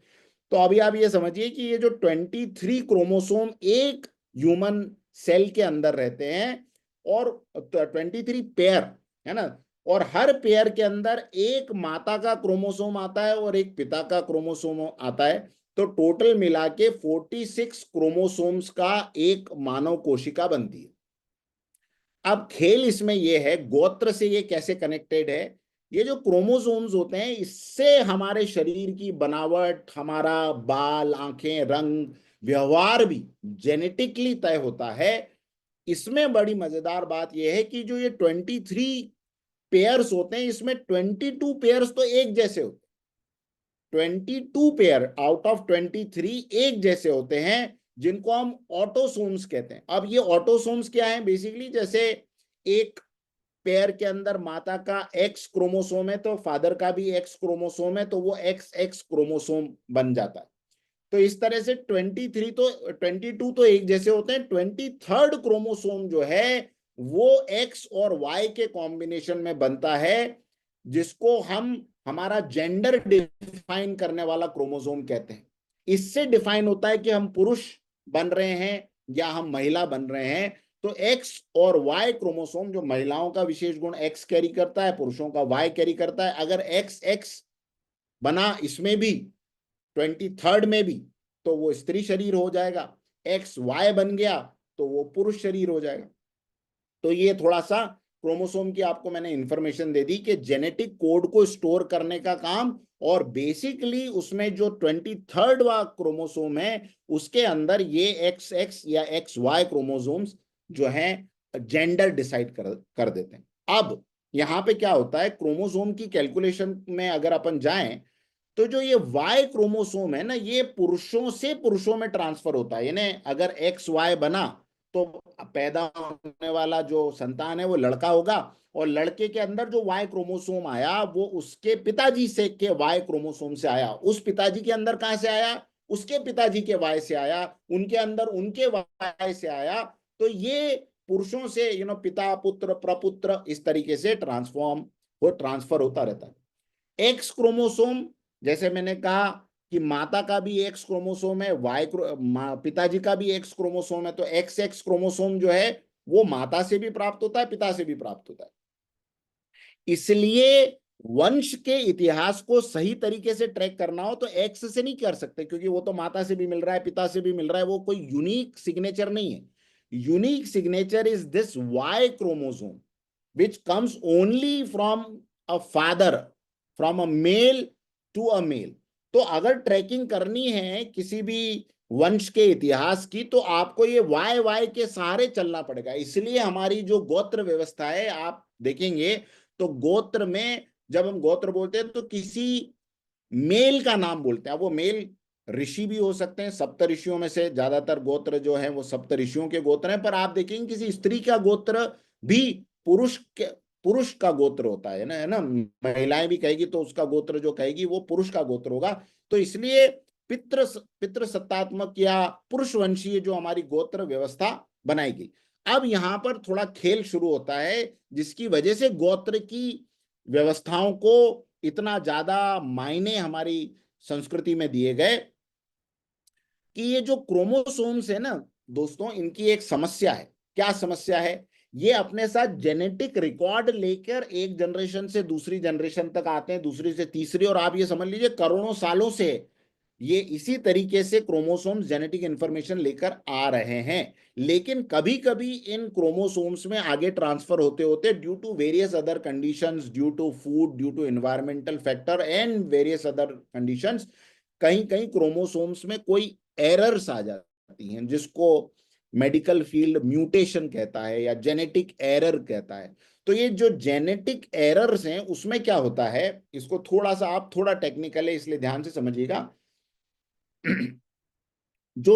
तो अभी आप ये समझिए कि ये जो 23 क्रोमोसोम एक ह्यूमन सेल के अंदर रहते हैं, और 23 पेयर, है ना। और हर पेयर के अंदर एक माता का क्रोमोसोम आता है और एक पिता का क्रोमोसोम आता है। तो टोटल मिला के 46 क्रोमोसोम्स का एक मानव कोशिका बनती है। अब खेल इसमें यह है गोत्र से ये कैसे कनेक्टेड है। ये जो क्रोमोसोम्स होते हैं इससे हमारे शरीर की बनावट, हमारा बाल, आंखें, रंग, व्यवहार भी जेनेटिकली तय होता है। इसमें बड़ी मजेदार बात यह है कि जो ये 23 पेयर्स होते हैं इसमें 22 पेयर्स तो एक जैसे होते हैं। 22 पेयर आउट ऑफ 23 एक जैसे होते हैं, जिनको हम ऑटोसोम्स कहते हैं। अब ये ऑटोसोम्स क्या है? बेसिकली जैसे एक पेयर के अंदर माता का एक्स क्रोमोसोम है तो फादर का भी एक्स क्रोमोसोम है, तो वो एक्स एक्स क्रोमोसोम बन जाता है। तो इस तरह से 22 तो एक जैसे होते हैं। 23rd क्रोमोसोम जो है वो एक्स और वाई के कॉम्बिनेशन में बनता है, जिसको हम हमारा जेंडर डिफाइन करने वाला क्रोमोसोम कहते हैं। इससे डिफाइन होता है कि हम पुरुष बन रहे हैं या हम महिला बन रहे हैं। तो एक्स और वाई क्रोमोसोम, जो महिलाओं का विशेष गुण एक्स कैरी करता है, पुरुषों का वाई कैरी करता है, अगर एक्स एक्स बना इसमें भी 23rd में भी, तो वो स्त्री शरीर हो जाएगा। एक्स वाई बन गया तो वो पुरुष शरीर हो जाएगा। तो ये थोड़ा सा क्रोमोसोम की आपको मैंने इंफॉर्मेशन दे दी कि जेनेटिक कोड को स्टोर करने का काम। और बेसिकली उसमें जो 23rd क्रोमोसोम है उसके अंदर ये एक्स एक्स या एक्स वाई क्रोमोसोम्स जो हैं जेंडर डिसाइड कर देते हैं। अब यहाँ पे क्या होता है, क्रोमोसोम की कैलकुलेशन में अगर अपन जाएं तो जो ये वाई क्रोमोसोम है ना, ये पुरुषों से पुरुषों में ट्रांसफर होता है। यानी अगर एक्स वाई बना तो पैदा होने वाला जो संतान है वो लड़का होगा, और लड़के के अंदर जो वाई क्रोमोसोम आया वो उसके पिताजी से के वाई क्रोमोसोम से आया। उस पिताजी के अंदर कहां से आया? उसके पिताजी के वाई से आया, उनके अंदर उनके वाई से आया। तो ये पुरुषों से पिता पुत्र प्रपुत्र इस तरीके से ट्रांसफर होता रहता है। एक्स क्रोमोसोम, जैसे मैंने कहा कि माता का भी एक्स क्रोमोसोम है, पिताजी का भी एक्स क्रोमोसोम है, तो एक्स एक्स क्रोमोसोम जो है वो माता से भी प्राप्त होता है, पिता से भी प्राप्त होता है। इसलिए वंश के इतिहास को सही तरीके से ट्रैक करना हो तो एक्स से नहीं कर सकते, क्योंकि वो तो माता से भी मिल रहा है, पिता से भी मिल रहा है, वो कोई यूनिक सिग्नेचर नहीं है। Unique signature is this Y chromosome which comes only from a father, from a male to a male। तो अगर ट्रैकिंग करनी है किसी भी वंश के इतिहास की तो आपको ये वाई वाई के सहारे चलना पड़ेगा। इसलिए हमारी जो गोत्र व्यवस्था है आप देखेंगे तो गोत्र में जब हम गोत्र बोलते हैं तो किसी मेल का नाम बोलते हैं। वो मेल ऋषि भी हो सकते हैं, सप्त ऋषियों में से ज्यादातर गोत्र जो है वो सप्त ऋषियों के गोत्र हैं, पर आप देखेंगे किसी स्त्री का गोत्र भी पुरुष का गोत्र होता है ना, महिलाएं भी कहेगी तो उसका गोत्र जो कहेगी वो पुरुष का गोत्र होगा। तो इसलिए पितृ पितृ सत्तात्मक या पुरुष वंशीय जो हमारी गोत्र व्यवस्था बनाई गई। अब यहां पर थोड़ा खेल शुरू होता है, जिसकी वजह से गोत्र की व्यवस्थाओं को इतना ज्यादा मायने हमारी संस्कृति में दिए गए कि ये जो क्रोमोसोम्स है ना दोस्तों, इनकी एक समस्या है। क्या समस्या है? ये अपने साथ जेनेटिक रिकॉर्ड लेकर एक जनरेशन से दूसरी जनरेशन तक आते हैं, दूसरी से तीसरी, और आप ये समझ लीजिए करोड़ों सालों से ये इसी तरीके से क्रोमोसोम्स जेनेटिक इंफॉर्मेशन लेकर आ रहे हैं। लेकिन कभी कभी इन क्रोमोसोम्स में आगे ट्रांसफर होते होते due to various other conditions, due to food, due to environmental factor and various other conditions, कहीं कहीं क्रोमोसोम्स में कोई एरर्स आ जाती हैं, जिसको मेडिकल फील्ड म्यूटेशन कहता है या जेनेटिक एरर कहता है। तो ये जो जेनेटिक एरर्स हैं उसमें क्या होता है, इसको थोड़ा सा आप, थोड़ा टेक्निकल है इसलिए ध्यान से समझिएगा। जो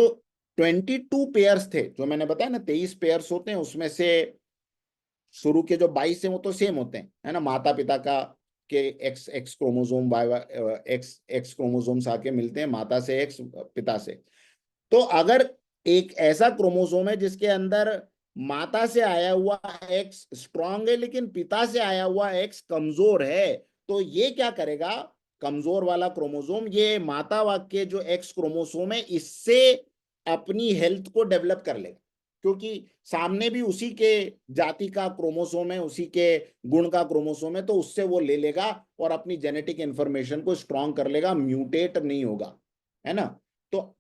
22 पेयर्स थे, जो मैंने बताया ना 23 पेयर्स होते हैं, उसमें से शुरू के जो 22 हैं वो तो सेम होते हैं, है ना, माता पिता का के X X chromosome, Y X X chromosomes आके मिलते हैं, माता से एक्स, पिता से। तो अगर एक ऐसा क्रोमोसोम है जिसके अंदर माता से आया हुआ एक्स स्ट्रांग है लेकिन पिता से आया हुआ एक्स कमजोर है, तो ये क्या करेगा, कमजोर वाला क्रोमोसोम ये माता के जो एक्स क्रोमोसोम है इससे अपनी हेल्थ को डेवलप कर लेगा, क्योंकि सामने भी उसी के जाति का क्रोमोसोम है, उसी के गुण का क्रोमोसोम है, तो उससे वो ले लेगा और अपनी जेनेटिक इंफॉर्मेशन को स्ट्रांग कर लेगा, म्यूटेट नहीं होगा, है ना। तो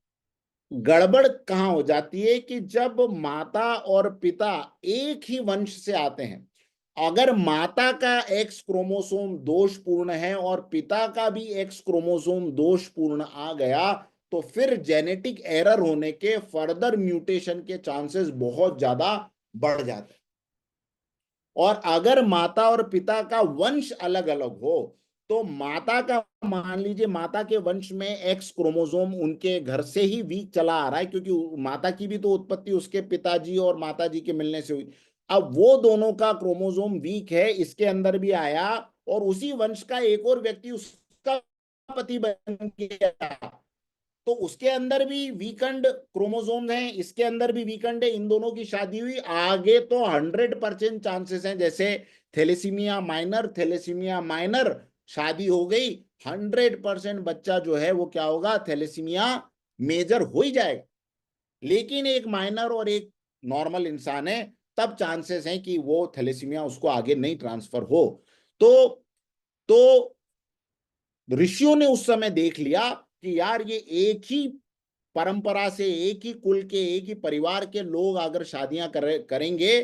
गड़बड़ कहां हो जाती है कि जब माता और पिता एक ही वंश से आते हैं, अगर माता का एक्स क्रोमोसोम दोषपूर्ण है और पिता का भी एक्स क्रोमोसोम दोषपूर्ण आ गया, तो फिर जेनेटिक एरर होने के, फर्दर म्यूटेशन के चांसेस बहुत ज्यादा बढ़ जाते हैं। और अगर माता और पिता का वंश अलग अलग हो, तो माता का, मान लीजिए माता के वंश में एक्स क्रोमोसोम उनके घर से ही वीक चला आ रहा है, क्योंकि माता की भी तो उत्पत्ति उसके पिताजी और माताजी के मिलने से हुई। अब वो दोनों का क्रोमोसोम वीक है, इसके अंदर भी आया, और उसी वंश का एक और व्यक्ति उसका पति बन गया, तो उसके अंदर भी वीकेंड क्रोमोसोम हैं, इसके अंदर भी वीकेंड है, इन दोनों की शादी हुई, आगे तो 100% चांसेस हैं, जैसे थैलेसीमिया माइनर, थैलेसीमिया माइनर, शादी हो गई, 100% बच्चा जो है वो क्या होगा, थैलेसीमिया मेजर हो ही जाएगा। लेकिन एक माइनर और एक नॉर्मल इंसान है, तब चांसेस हैं कि वो थैलेसीमिया उसको आगे नहीं ट्रांसफर हो। तो तो ऋषियों ने उस समय देख लिया कि यार ये एक ही परंपरा से, एक ही कुल के, एक ही परिवार के लोग अगर शादियां करेंगे,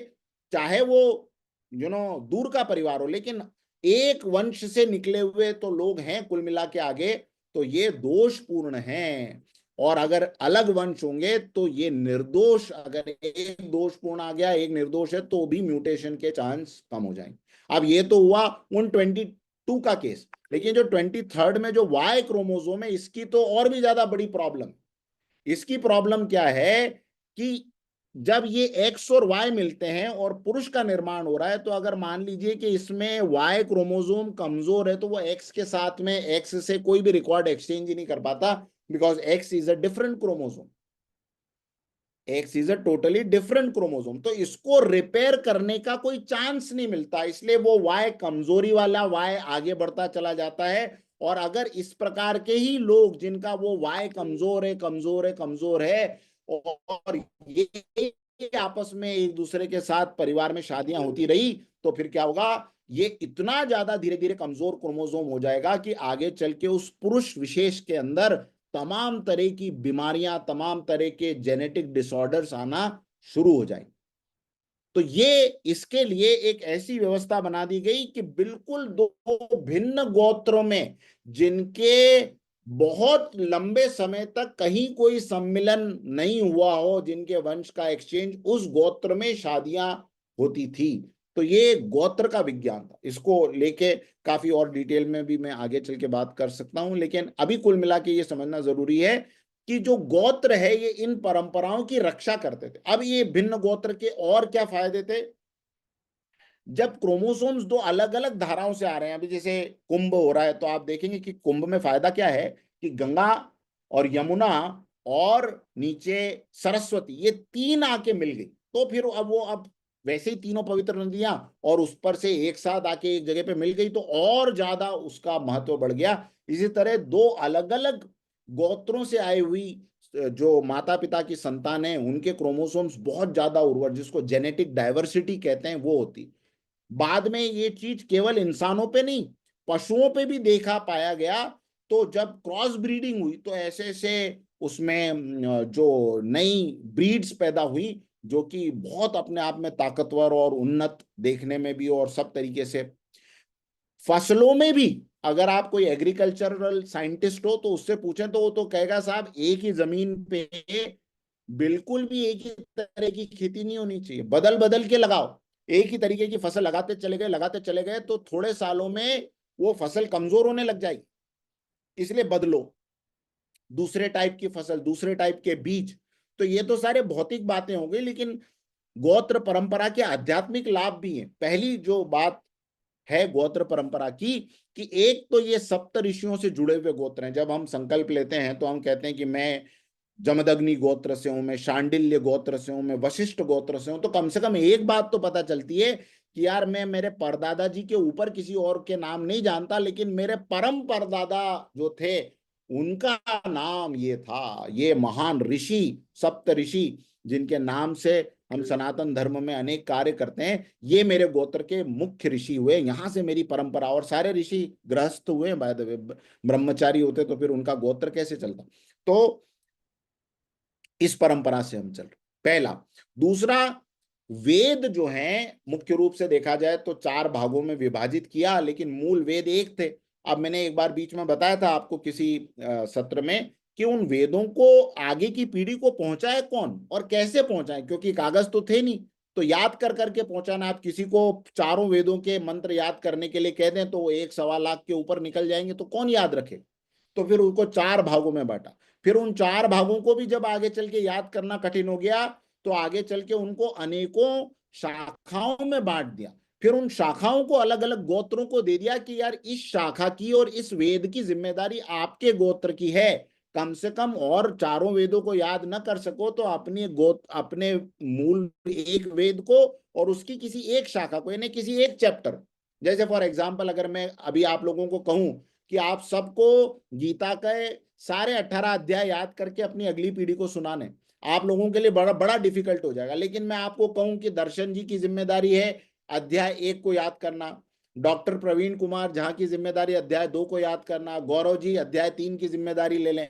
चाहे वो दूर का परिवार हो, लेकिन एक वंश से निकले हुए तो लोग हैं कुल मिला के आगे, तो ये दोषपूर्ण हैं। और अगर अलग वंश होंगे तो ये निर्दोष, अगर एक दोषपूर्ण आ गया एक निर्दोष है तो भी म्यूटेशन के चांस कम हो जाएंगे। अब ये तो हुआ उन 22 का केस, लेकिन जो 23rd में जो वाई क्रोमोसोम है, इसकी तो और भी ज्यादा बड़ी प्रॉब्लम। इसकी प्रॉब्लम क्या है कि जब ये एक्स और वाई मिलते हैं और पुरुष का निर्माण हो रहा है, तो अगर मान लीजिए कि इसमें वाई क्रोमोसोम कमजोर है, तो वो एक्स के साथ में, एक्स से कोई भी रिकॉर्ड एक्सचेंज ही नहीं कर पाता, because x is a different chromosome, x is a totally different chromosome, तो इसको रिपेयर करने का कोई चांस नहीं मिलता, इसलिए वो वाई कमजोरी वाला वाई आगे बढ़ता चला जाता है। और अगर इस प्रकार के ही लोग जिनका वो वाई कमजोर है, कमजोर है, कमजोर है, और ये आपस में एक दूसरे के साथ परिवार में शादियां होती रही, तो फिर क्या होगा, ये इतना ज्यादा धीरे धीरे कमजोर क्रोमोसोम हो जाएगा कि आगे चल के उस पुरुष विशेष के अंदर तमाम तरह की बीमारियां, तमाम तरह के जेनेटिक डिसऑर्डर्स आना शुरू हो जाएंगे। तो ये इसके लिए एक ऐसी व्यवस्था बना दी गई कि बिल्कुल दो भिन्न गोत्रों में, जिनके बहुत लंबे समय तक कहीं कोई सम्मिलन नहीं हुआ हो, जिनके वंश का एक्सचेंज, उस गोत्र में शादियां होती थी। तो ये गोत्र का विज्ञान था। इसको लेके काफी और डिटेल में भी मैं आगे चल के बात कर सकता हूं, लेकिन अभी कुल मिला के ये समझना जरूरी है कि जो गोत्र है ये इन परंपराओं की रक्षा करते थे। अब ये भिन्न गोत्र के और क्या फायदे थे? जब क्रोमोसोम्स दो अलग अलग धाराओं से आ रहे हैं, अभी जैसे कुंभ हो रहा है, तो आप देखेंगे कि कुंभ में फायदा क्या है कि गंगा और यमुना और नीचे सरस्वती, ये तीन आके मिल गई, तो फिर अब वैसे ही तीनों पवित्र नदियां और उस पर से एक साथ आके एक जगह पे मिल गई, तो और ज्यादा उसका महत्व बढ़ गया। इसी तरह दो अलग अलग गोत्रों से आई हुई जो माता पिता की संतान है, उनके क्रोमोसोम्स बहुत ज्यादा उर्वर, जिसको जेनेटिक डाइवर्सिटी कहते हैं, वो होती। बाद में ये चीज केवल इंसानों पे नहीं, पशुओं पे भी देखा पाया गया। तो जब क्रॉस ब्रीडिंग हुई तो ऐसे ऐसे उसमें जो नई ब्रीड्स पैदा हुई, जो कि बहुत अपने आप में ताकतवर और उन्नत देखने में भी, और सब तरीके से। फसलों में भी अगर आप कोई एग्रीकल्चरल साइंटिस्ट हो तो उससे पूछें तो वो तो कहेगा साहब एक ही जमीन पे बिल्कुल भी एक ही तरह की खेती नहीं होनी चाहिए, बदल बदल के लगाओ। एक ही तरीके की फसल लगाते चले गए तो थोड़े सालों में वो फसल कमजोर होने लग जाएगी, इसलिए बदलो, दूसरे टाइप की फसल, दूसरे टाइप के बीज। तो ये तो सारे भौतिक बातें हो गई, लेकिन गोत्र परंपरा के आध्यात्मिक लाभ भी हैं। पहली जो बात है गोत्र परंपरा की, कि एक तो ये सप्त ऋषियों से जुड़े हुए गोत्र हैं। जब हम संकल्प लेते हैं तो हम कहते हैं कि मैं जमदग्नि गोत्र से हूं, मैं शांडिल्य गोत्र से हूं, मैं वशिष्ठ गोत्र से हूं, तो कम से कम एक बात तो पता चलती है कि यार मैं मेरे परदादा जी के ऊपर किसी और के नाम नहीं जानता, लेकिन मेरे परम परदादा जो थे उनका नाम ये था, ये महान ऋषि, सप्त ऋषि, जिनके नाम से हम सनातन धर्म में अनेक कार्य करते हैं, ये मेरे गोत्र के मुख्य ऋषि हुए, यहां से मेरी परंपरा। और सारे ऋषि गृहस्थ हुए, बाय द वे ब्रह्मचारी होते तो फिर उनका गोत्र कैसे चलता? तो इस परंपरा से हम चल रहे, पहला। दूसरा, वेद जो है मुख्य रूप से देखा जाए तो चार भागों में विभाजित किया, लेकिन मूल वेद एक थे। अब मैंने एक बार बीच में बताया था आपको किसी सत्र में कि उन वेदों को आगे की पीढ़ी को पहुंचाए कौन और कैसे पहुंचाए, क्योंकि कागज तो थे नहीं। तो याद कर करके पहुंचाना, आप किसी को चारों वेदों के मंत्र याद करने के लिए कह दें तो वो 1-1.25 लाख के ऊपर निकल जाएंगे, तो कौन याद रखे? तो फिर उनको चार भागों में बांटा। फिर उन चार भागों को भी जब आगे चल के याद करना कठिन हो गया, तो आगे चल के उनको अनेकों शाखाओं में बांट दिया। फिर उन शाखाओं को अलग अलग गोत्रों को दे दिया कि यार इस शाखा की और इस वेद की जिम्मेदारी आपके गोत्र की है। कम से कम और चारों वेदों को याद न कर सको तो अपने मूल एक वेद को और उसकी किसी एक शाखा को, यानी किसी एक चैप्टर। जैसे फॉर एग्जाम्पल अगर मैं अभी आप लोगों को कहूं कि आप सबको गीता के सारे 18 अध्याय याद करके अपनी अगली पीढ़ी को सुनाने, आप लोगों के लिए बड़ा बड़ा डिफिकल्ट हो जाएगा। लेकिन मैं आपको कहूं कि दर्शन जी की जिम्मेदारी है अध्याय 1 को याद करना, डॉक्टर प्रवीण कुमार झा की जिम्मेदारी अध्याय 2 को याद करना, गौरव जी अध्याय 3 की जिम्मेदारी ले लें,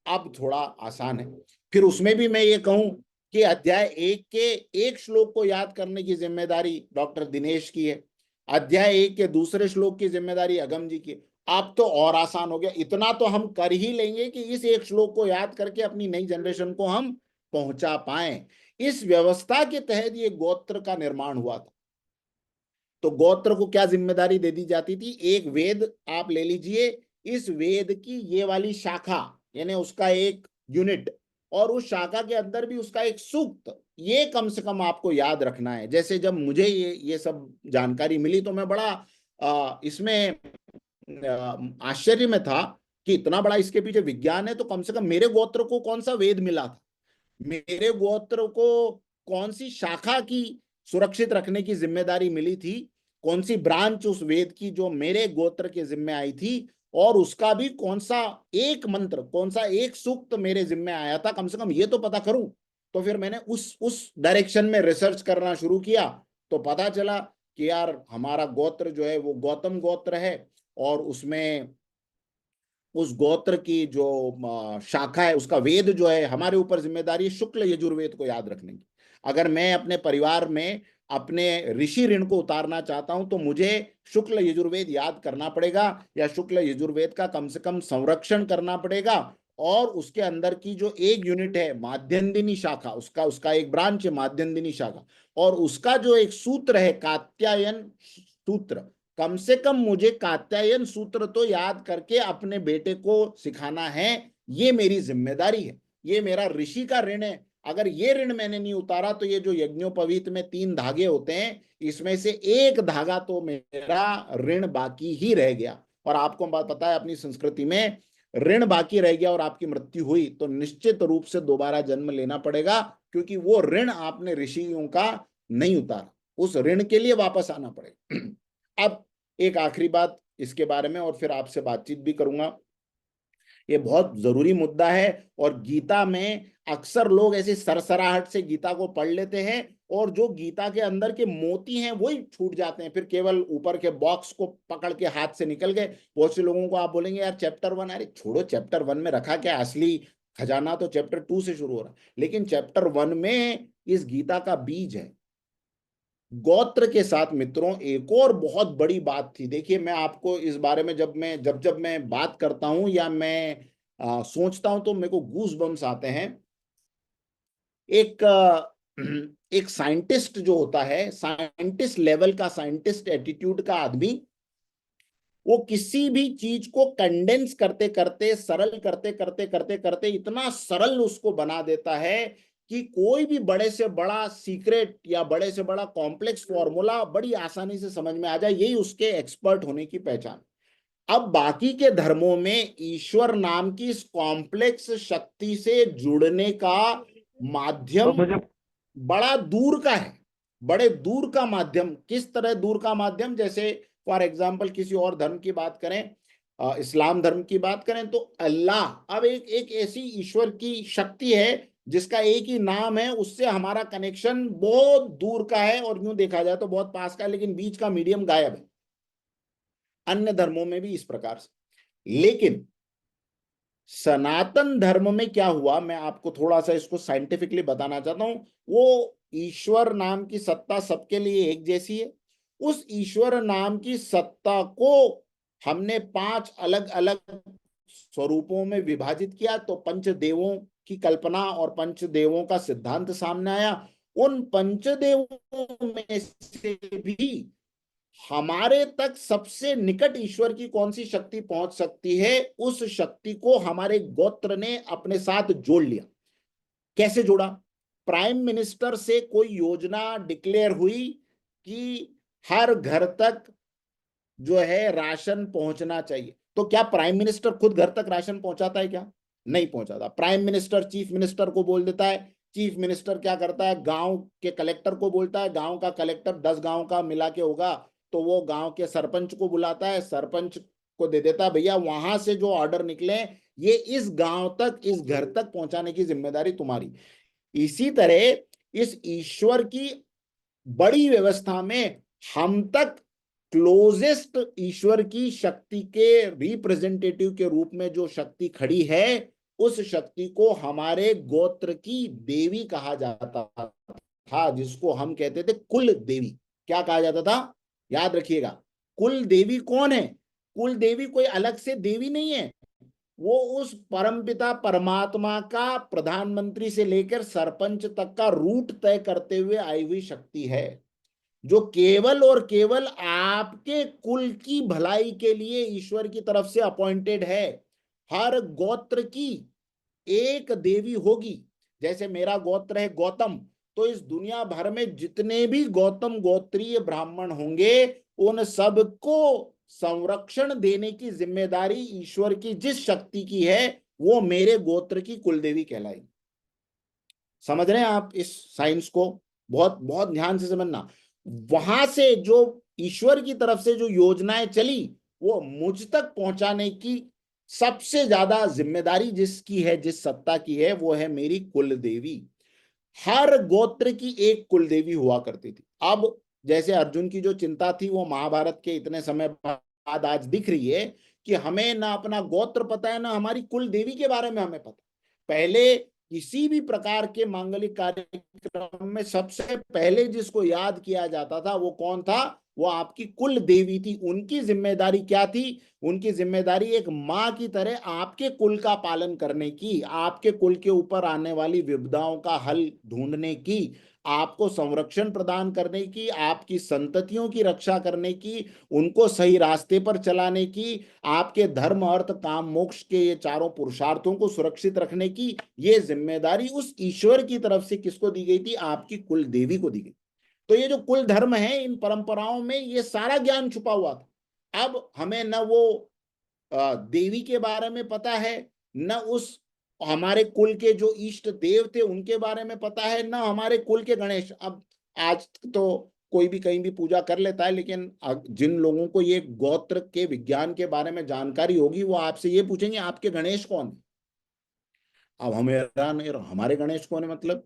अब थोड़ा आसान है। फिर उसमें भी मैं ये कहूं कि अध्याय 1 के एक श्लोक को याद करने की जिम्मेदारी डॉक्टर दिनेश की है, अध्याय 1 के दूसरे श्लोक की जिम्मेदारी अगम जी की है। अब तो और आसान हो गया, इतना तो हम कर ही लेंगे कि इस एक श्लोक को याद करके अपनी नई जनरेशन को हम पहुंचा पाए। इस व्यवस्था के तहत ये गोत्र का निर्माण हुआ था। तो गोत्र को क्या जिम्मेदारी दे दी जाती थी? एक वेद आप ले लीजिए, इस वेद की ये वाली शाखा, यानी उसका एक यूनिट, और उस शाखा के अंदर भी उसका एक सूक्त, ये कम से कम आपको याद रखना है। जैसे जब मुझे ये सब जानकारी मिली तो मैं बड़ा इसमें आश्चर्य में था कि इतना बड़ा इसके पीछे विज्ञान है। तो कम से कम मेरे गोत्र को कौन सा वेद मिला था, मेरे गोत्र को कौन सी शाखा की सुरक्षित रखने की जिम्मेदारी मिली थी, कौन सी ब्रांच उस वेद की जो मेरे गोत्र के जिम्मे आई थी, और उसका भी कौन सा एक मंत्र, कौन सा एक सूक्त मेरे जिम्मे आया था, कम से कम ये तो पता करूं। तो फिर मैंने उस डायरेक्शन में रिसर्च करना शुरू किया, तो पता चला कि यार हमारा गोत्र जो है वो गौतम गोत्र है, और उसमें उस गोत्र की जो शाखा है उसका वेद जो है, हमारे ऊपर जिम्मेदारी है शुक्ल यजुर्वेद को याद रखने की। अगर मैं अपने परिवार में अपने ऋषि ऋण को उतारना चाहता हूं तो मुझे शुक्ल यजुर्वेद याद करना पड़ेगा, या शुक्ल यजुर्वेद का कम से कम संरक्षण करना पड़ेगा। और उसके अंदर की जो एक यूनिट है माध्यन्दिनी शाखा, उसका उसका एक ब्रांच है माध्यन्दिनी शाखा, और उसका जो एक सूत्र है कात्यायन सूत्र, कम से कम मुझे कात्यायन सूत्र तो याद करके अपने बेटे को सिखाना है। ये मेरी जिम्मेदारी है, ये मेरा ऋषि का ऋण है। अगर ये ऋण मैंने नहीं उतारा तो ये जो यज्ञोपवीत में 3 धागे होते हैं, इसमें से एक धागा तो मेरा ऋण बाकी ही रह गया। और आपको बात पता है, अपनी संस्कृति में ऋण बाकी रह गया और आपकी मृत्यु हुई तो निश्चित रूप से दोबारा जन्म लेना पड़ेगा, क्योंकि वो ऋण आपने ऋषियों का नहीं उतारा, उस ऋण के लिए वापस आना पड़ेगा। अब एक आखिरी बात इसके बारे में, और फिर आपसे बातचीत भी करूंगा। ये बहुत जरूरी मुद्दा है, और गीता में अक्सर लोग ऐसे सरसराहट से गीता को पढ़ लेते हैं, और जो गीता के अंदर के मोती हैं वही छूट जाते हैं, फिर केवल ऊपर के बॉक्स को पकड़ के हाथ से निकल गए। बहुत से लोगों को आप बोलेंगे यार चैप्टर 1, अरे छोड़ो चैप्टर 1 में रखा क्या, असली खजाना तो चैप्टर 2 से शुरू हो रहा है। लेकिन चैप्टर 1 में इस गीता का बीज है। गोत्र के साथ मित्रों एक और बहुत बड़ी बात थी। देखिए, मैं आपको इस बारे में जब मैं बात करता हूं या मैं सोचता हूं तो मेरे को गूज बम्स आते हैं। एक एक साइंटिस्ट जो होता है, साइंटिस्ट लेवल का, साइंटिस्ट एटीट्यूड का आदमी, वो किसी भी चीज को कंडेंस करते करते, सरल करते करते करते करते इतना सरल उसको बना देता है कि कोई भी बड़े से बड़ा सीक्रेट या बड़े से बड़ा कॉम्प्लेक्स फॉर्मूला बड़ी आसानी से समझ में आ जाए। यही उसके एक्सपर्ट होने की पहचान। अब बाकी के धर्मों में ईश्वर नाम की इस कॉम्प्लेक्स शक्ति से जुड़ने का तो माध्यम मुझे बड़ा दूर का है। बड़े दूर का माध्यम, किस तरह दूर का माध्यम, जैसे फॉर एग्जाम्पल किसी और धर्म की बात करें, इस्लाम धर्म की बात करें, तो अल्लाह अब एक एक ऐसी ईश्वर की शक्ति है जिसका एक ही नाम है, उससे हमारा कनेक्शन बहुत दूर का है, और यूं देखा जाए तो बहुत पास का है, लेकिन बीच का मीडियम गायब है। अन्य धर्मों में भी इस प्रकार से। लेकिन सनातन धर्म में क्या हुआ, मैं आपको थोड़ा सा इसको साइंटिफिकली बताना चाहता हूं। वो ईश्वर नाम की सत्ता सबके लिए एक जैसी है। उस ईश्वर नाम की सत्ता को हमने 5 अलग अलग स्वरूपों में विभाजित किया, तो पंचदेवों की कल्पना और पंचदेवों का सिद्धांत सामने आया। उन पंचदेवों में से भी हमारे तक सबसे निकट ईश्वर की कौन सी शक्ति पहुंच सकती है, उस शक्ति को हमारे गोत्र ने अपने साथ जोड़ लिया। कैसे जोड़ा? प्राइम मिनिस्टर से कोई योजना डिक्लेयर हुई कि हर घर तक जो है राशन पहुंचना चाहिए, तो क्या प्राइम मिनिस्टर खुद घर तक राशन पहुंचाता है क्या? नहीं पहुंचाता। प्राइम मिनिस्टर चीफ मिनिस्टर को बोल देता है, चीफ मिनिस्टर क्या करता है, गांव के कलेक्टर को बोलता है, गांव का कलेक्टर 10 गांव का मिला के होगा तो वो गांव के सरपंच को बुलाता है, सरपंच को दे देता है, भैया वहां से जो ऑर्डर निकले ये इस गांव तक, इस घर तक पहुंचाने की जिम्मेदारी तुम्हारी। इसी तरह इस ईश्वर की बड़ी व्यवस्था में हम तक क्लोजेस्ट ईश्वर की शक्ति के रिप्रेजेंटेटिव के रूप में जो शक्ति खड़ी है, उस शक्ति को हमारे गोत्र की देवी कहा जाता था, जिसको हम कहते थे कुल देवी। क्या कहा जाता था? याद रखिएगा, कुल देवी कौन है? कुल देवी कोई अलग से देवी नहीं है, वो उस परमपिता परमात्मा का प्रधानमंत्री से लेकर सरपंच तक का रूट तय करते हुए आई हुई शक्ति है, जो केवल और केवल आपके कुल की भलाई के लिए ईश्वर की तरफ से अपॉइंटेड है। हर गोत्र की एक देवी होगी। जैसे मेरा गोत्र है गौतम, तो इस दुनिया भर में जितने भी गौतम गोत्रीय ब्राह्मण होंगे, उन सबको संरक्षण देने की जिम्मेदारी ईश्वर की जिस शक्ति की है, वो मेरे गोत्र की कुलदेवी कहलाएगी। समझ रहे हैं आप इस साइंस को? बहुत बहुत ध्यान से समझना। वहां से जो ईश्वर की तरफ से जो योजनाएं चली, वो मुझ तक पहुंचाने की सबसे ज्यादा जिम्मेदारी जिसकी है, जिस सत्ता की है, वो है मेरी कुल देवी। हर गोत्र की एक कुल देवी हुआ करती थी। अब जैसे अर्जुन की जो चिंता थी वो महाभारत के इतने समय बाद आज दिख रही है कि हमें ना अपना गोत्र पता है, ना हमारी कुल देवी के बारे में हमें पता। पहले किसी भी प्रकार के मांगलिक कार्यक्रम में सबसे पहले जिसको याद किया जाता था वो कौन था? वो आपकी कुल देवी थी। उनकी जिम्मेदारी क्या थी? उनकी जिम्मेदारी एक माँ की तरह आपके कुल का पालन करने की, आपके कुल के ऊपर आने वाली विपदाओं का हल ढूंढने की, आपको संरक्षण प्रदान करने की, आपकी संततियों की रक्षा करने की, उनको सही रास्ते पर चलाने की, आपके धर्म अर्थ काम मोक्ष के ये चारों पुरुषार्थों को सुरक्षित रखने की, ये जिम्मेदारी उस ईश्वर की तरफ से किसको दी गई थी? आपकी कुल देवी को दी गई। तो ये जो कुल धर्म है, इन परंपराओं में ये सारा ज्ञान छुपा हुआ था। अब हमें न वो देवी के बारे में पता है, न उस हमारे कुल के जो इष्ट देव थे उनके बारे में पता है, न हमारे कुल के गणेश। अब आज तो कोई भी कहीं भी पूजा कर लेता है, लेकिन जिन लोगों को ये गोत्र के विज्ञान के बारे में जानकारी होगी वो आपसे ये पूछेंगे आपके गणेश कौन है। अब हमें हैरान है, हमारे गणेश कौन है मतलब?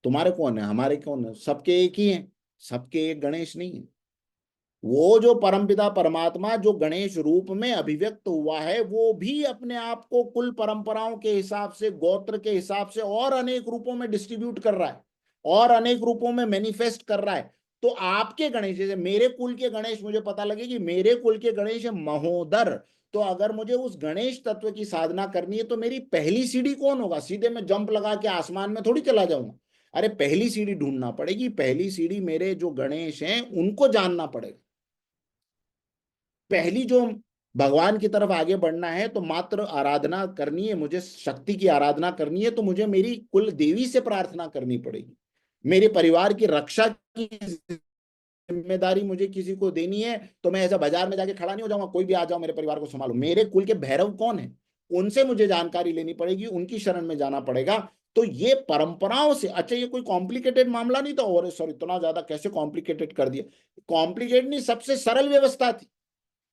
तुम्हारे कौन है, हमारे कौन है? सबके एक ही हैं। सबके एक गणेश नहीं है। वो जो परमपिता परमात्मा जो गणेश रूप में अभिव्यक्त हुआ है, वो भी अपने आप को कुल परंपराओं के हिसाब से, गोत्र के हिसाब से और अनेक रूपों में डिस्ट्रीब्यूट कर रहा है और अनेक रूपों में मैनिफेस्ट कर रहा है। तो आपके गणेश, जैसे मेरे कुल के गणेश, मुझे पता लगे कि मेरे कुल के गणेश है महोदर, तो अगर मुझे उस गणेश तत्व की साधना करनी है तो मेरी पहली सीढ़ी कौन होगा? सीधे मैं जंप लगा के आसमान में थोड़ी चला जाऊंगा। अरे पहली सीढ़ी ढूंढना पड़ेगी। पहली सीढ़ी मेरे जो गणेश हैं उनको जानना पड़ेगा। पहली जो भगवान की तरफ आगे बढ़ना है तो मात्र आराधना करनी है, मुझे शक्ति की आराधना करनी है तो मुझे मेरी कुल देवी से प्रार्थना करनी पड़ेगी। मेरे परिवार की रक्षा की जिम्मेदारी मुझे किसी को देनी है तो मैं ऐसा बाजार में जाके खड़ा नहीं हो जाऊंगा, कोई भी आ जाओ मेरे परिवार को संभालो। मेरे कुल के भैरव कौन है, उनसे मुझे जानकारी लेनी पड़ेगी, उनकी शरण में जाना पड़ेगा। तो ये परंपराओं से, अच्छा ये कोई कॉम्प्लिकेटेड मामला नहीं था, और सर इतना ज्यादा कैसे कॉम्प्लिकेटेड कर दिया? कॉम्प्लिकेट नहीं, सबसे सरल व्यवस्था थी।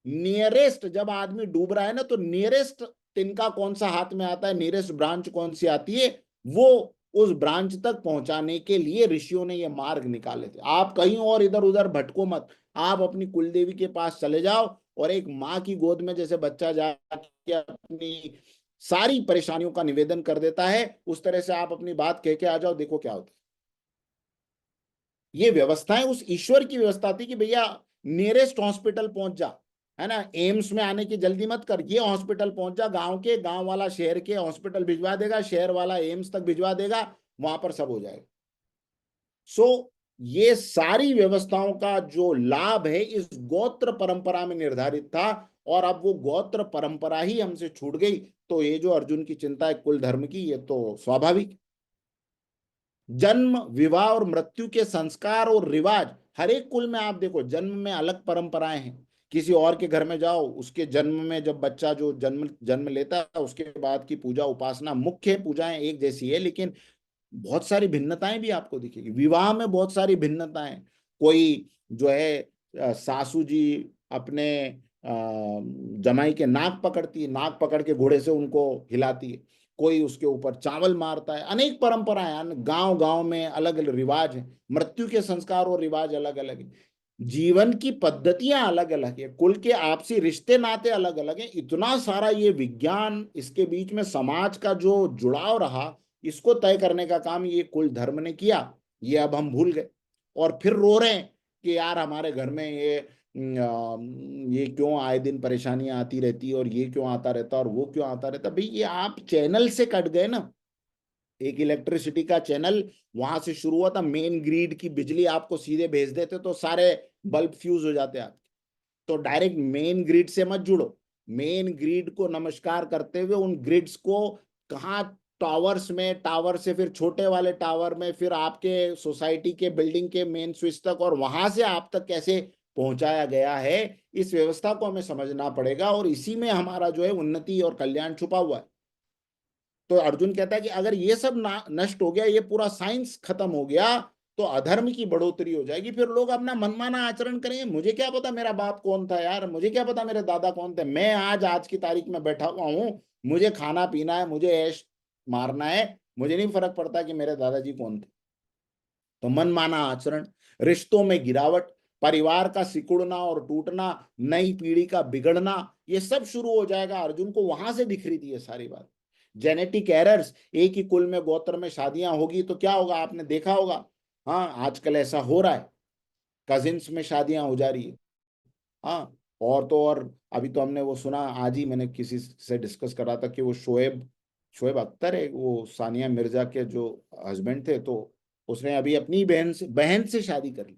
नियरेस्ट, जब आदमी डूब रहा है ना, तो नियरेस्ट तिनका कौन सा हाथ में आता है, नियरेस्ट ब्रांच कौन सी आती है, वो उस ब्रांच तक पहुंचाने के लिए ऋषियों ने ये मार्ग निकाले थे। आप कहीं और इधर उधर भटको मत, आप अपनी कुलदेवी के पास चले जाओ और एक माँ की गोद में जैसे बच्चा जाके अपनी सारी परेशानियों का निवेदन कर देता है, उस तरह से आप अपनी बात कह के आ जाओ, देखो क्या होता है। ये व्यवस्थाएं उस ईश्वर की व्यवस्था थी कि भैया नियरेस्ट हॉस्पिटल पहुंच जा, है ना, एम्स में आने की जल्दी मत कर, ये हॉस्पिटल पहुंच जा, गांव वाला शहर के हॉस्पिटल भिजवा देगा, शहर वाला एम्स तक भिजवा देगा, वहां पर सब हो जाएगा। सो ये सारी व्यवस्थाओं का जो लाभ है इस गोत्र परंपरा में निर्धारित था, और अब वो गोत्र परंपरा ही हमसे छूट गई। तो ये जो अर्जुन की चिंता है कुल धर्म की, ये तो स्वाभाविक। जन्म विवाह और मृत्यु के संस्कार और रिवाज, हर एक कुल में आप देखो जन्म में अलग परंपराएं हैं। किसी और के घर में जाओ, उसके जन्म में जब बच्चा जो जन्म जन्म लेता है उसके बाद की पूजा उपासना, मुख्य पूजाएं एक जैसी है, लेकिन बहुत सारी भिन्नताएं भी आपको दिखेगी। विवाह में बहुत सारी भिन्नताएं। कोई जो है सासू जी अपने जमाई के नाक पकड़ती है, नाक पकड़ के घोड़े से उनको हिलाती है, कोई उसके ऊपर चावल मारता है। अनेक परंपराएं, गांव गांव में अलग अलग रिवाज हैं, मृत्यु के संस्कार और रिवाज अलग अलग हैं, जीवन की पद्धतियां अलग अलग है, कुल के आपसी रिश्ते नाते अलग अलग हैं। इतना सारा ये विज्ञान, इसके बीच में समाज का जो जुड़ाव रहा, इसको तय करने का काम ये कुल धर्म ने किया। ये अब हम भूल गए और फिर रो रहे हैं कि यार हमारे घर में ये क्यों आए दिन परेशानियां आती रहती, और ये क्यों आता रहता और वो क्यों आता रहता। भाई ये आप चैनल से कट गए ना, एक इलेक्ट्रिसिटी का चैनल वहां से शुरू हुआ था, मेन ग्रिड की बिजली आपको सीधे भेज देते तो सारे बल्ब फ्यूज हो जाते आपके। तो डायरेक्ट मेन ग्रिड से मत जुड़ो। मेन ग्रिड को नमस्कार करते हुए उन ग्रिड्स को कहाँ, टावर्स में, टावर से फिर छोटे वाले टावर में, फिर आपके सोसाइटी के बिल्डिंग के मेन स्विच तक, और वहां से आप तक कैसे पहुंचाया गया है, इस व्यवस्था को हमें समझना पड़ेगा। और इसी में हमारा जो है उन्नति और कल्याण छुपा हुआ है। तो अर्जुन कहता है कि अगर ये सब नष्ट हो गया, ये पूरा साइंस खत्म हो गया, तो अधर्म की बढ़ोतरी हो जाएगी, फिर लोग अपना मनमाना आचरण करेंगे। मुझे क्या पता मेरा बाप कौन था यार, मुझे क्या पता मेरे दादा कौन थे, मैं आज की तारीख में बैठा हुआ हूँ, मुझे खाना पीना है, मुझे ऐश मारना है, मुझे नहीं फर्क पड़ता कि मेरे दादाजी कौन थे। तो मनमाना आचरण, रिश्तों में गिरावट, परिवार का सिकुड़ना और टूटना, नई पीढ़ी का बिगड़ना, ये सब शुरू हो जाएगा। अर्जुन को वहां से दिख रही थी ये सारी बात। जेनेटिक एरर्स, एक ही कुल में गोत्र में शादियां होगी तो क्या होगा, आपने देखा होगा। हाँ आजकल ऐसा हो रहा है। कजिन्स में शादियां हो जा रही है। हाँ, और तो और अभी तो हमने वो सुना, आज ही मैंने किसी से डिस्कस कर रहा था कि वो शोएब शोएब अख्तर है, वो सानिया मिर्जा के जो हस्बैंड थे, तो उसने अभी अपनी बहन से शादी कर ली।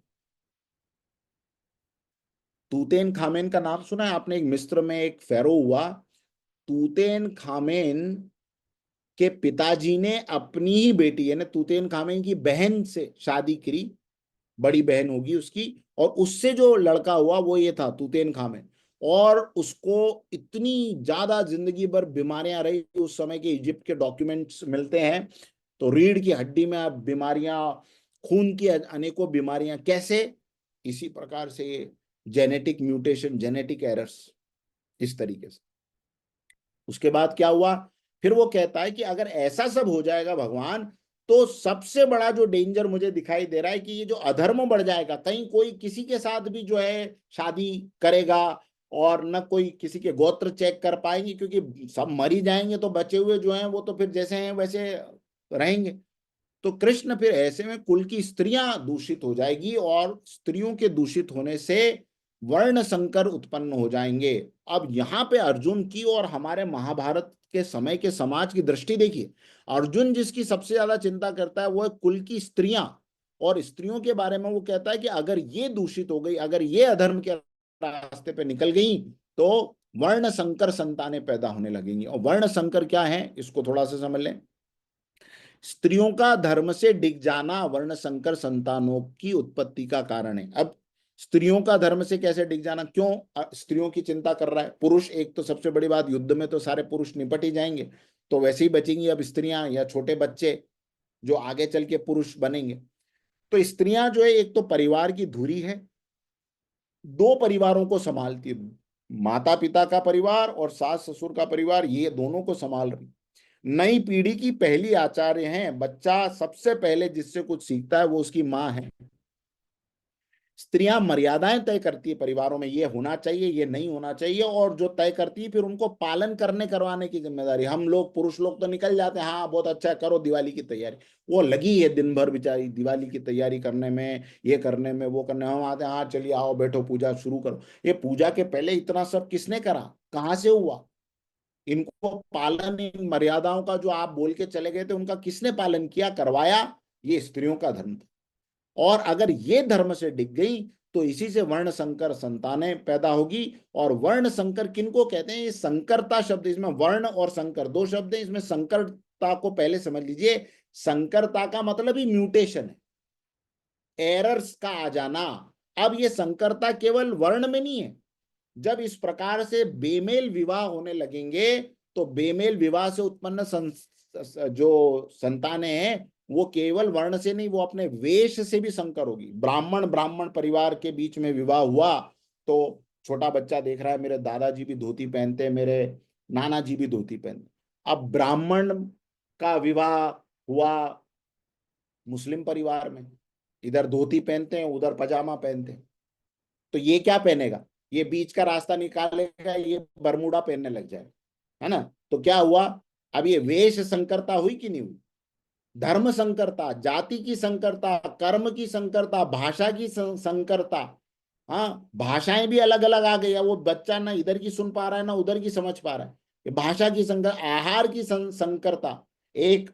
तूतेन खामेन का नाम सुना है आपने? एक मिस्र में एक फेरो हुआ, तूतेन खामेन के पिताजी ने अपनी ही बेटी यानी तूतेन खामेन की बहन से शादी करी, बड़ी बहन होगी उसकी, और उससे जो लड़का हुआ वो ये था तूतेन खामेन। और उसको इतनी ज्यादा जिंदगी भर बीमारियां रही, उस समय के इजिप्ट के डॉक्यूमेंट्स मिलते हैं तो रीढ़ की हड्डी में बीमारियां, खून की अनेकों बीमारियां, कैसे? इसी प्रकार से ये जेनेटिक म्यूटेशन, जेनेटिक एरर्स, इस तरीके से। उसके बाद क्या हुआ? फिर वो कहता है कि अगर ऐसा सब हो जाएगा भगवान, तो सबसे बड़ा जो डेंजर मुझे दिखाई दे रहा है कि ये जो अधर्म बढ़ जाएगा, कहीं कोई किसी के साथ भी जो है शादी करेगा, और न कोई किसी के गोत्र चेक कर पाएंगे, क्योंकि सब मर ही जाएंगे, तो बचे हुए जो हैं वो तो फिर जैसे हैं वैसे रहेंगे। तो कृष्ण फिर ऐसे में कुल की स्त्रियां दूषित हो जाएगी, और स्त्रियों के दूषित होने से वर्ण संकर उत्पन्न हो जाएंगे। अब यहाँ पे अर्जुन की और हमारे महाभारत के समय के समाज की दृष्टि देखिए। अर्जुन जिसकी सबसे ज्यादा चिंता करता है वो है कुल की स्त्रियां, और स्त्रियों के बारे में वो कहता है कि अगर ये दूषित हो गई, अगर ये अधर्म के रास्ते पे निकल गई, तो वर्ण संकर संतानें पैदा होने लगेंगी। और वर्ण संकर क्या है, इसको थोड़ा सा समझ लें। स्त्रियों का धर्म से डिग जाना वर्ण संकर संतानों की उत्पत्ति का कारण है। अब स्त्रियों का धर्म से कैसे डिग जाना, क्यों स्त्रियों की चिंता कर रहा है? पुरुष, एक तो सबसे बड़ी बात, युद्ध में तो सारे पुरुष निपट ही जाएंगे, तो वैसे ही बचेंगी अब स्त्रियां या छोटे बच्चे जो आगे चल के पुरुष बनेंगे। तो स्त्रियां जो है, एक तो परिवार की धुरी है, दो परिवारों को संभालती है, माता पिता का परिवार और सास ससुर का परिवार, ये दोनों को संभाल रही। नई पीढ़ी की पहली आचार्य हैं, बच्चा सबसे पहले जिससे कुछ सीखता है वो उसकी माँ है। स्त्रियां मर्यादाएं तय करती है परिवारों में, ये होना चाहिए, ये नहीं होना चाहिए, और जो तय करती है फिर उनको पालन करने करवाने की जिम्मेदारी। हम लोग पुरुष लोग तो निकल जाते हैं, हाँ बहुत अच्छा है, करो दिवाली की तैयारी। वो लगी है दिन भर बेचारी दिवाली की तैयारी करने में, ये करने में, वो करने में। हम आते हैं, हाँ चलिए आओ बैठो पूजा शुरू करो। ये पूजा के पहले इतना सब किसने करा, कहाँ से हुआ? इनको पालन, इन मर्यादाओं का जो आप बोल के चले गए थे उनका किसने पालन किया, करवाया? ये स्त्रियों का धर्म था। और अगर ये धर्म से डिग गई तो इसी से वर्ण संकर संतानें पैदा होगी। और वर्ण संकर किनको कहते हैं? ये संकरता शब्द, इसमें वर्ण और संकर दो शब्द हैं, इसमें संकरता को पहले समझ लीजिए। संकरता का मतलब ही म्यूटेशन है, एरर्स का आ जाना। अब ये संकरता केवल वर्ण में नहीं है, जब इस प्रकार से बेमेल विवाह होने लगेंगे, तो बेमेल विवाह से उत्पन्न जो संतानें हैं वो केवल वर्ण से नहीं, वो अपने वेश से भी संकर होगी। ब्राह्मण ब्राह्मण परिवार के बीच में विवाह हुआ, तो छोटा बच्चा देख रहा है मेरे दादाजी भी धोती पहनते हैं, मेरे नाना जी भी धोती पहनते। अब ब्राह्मण का विवाह हुआ मुस्लिम परिवार में, इधर धोती पहनते हैं उधर पजामा पहनते हैं, तो ये क्या पहनेगा? ये बीच का रास्ता निकालेगा, ये बरमूडा पहनने लग जाएगा, है ना? तो क्या हुआ? अब ये वेश संकरता हुई कि नहीं हुई? धर्म संकरता, जाति की संकरता, कर्म की संकरता, भाषा की संकरता। हाँ, भाषाएं भी अलग अलग आ गई है, वो बच्चा ना इधर की सुन पा रहा है ना उधर की समझ पा रहा है। ये भाषा की संकर, आहार की संकरता। एक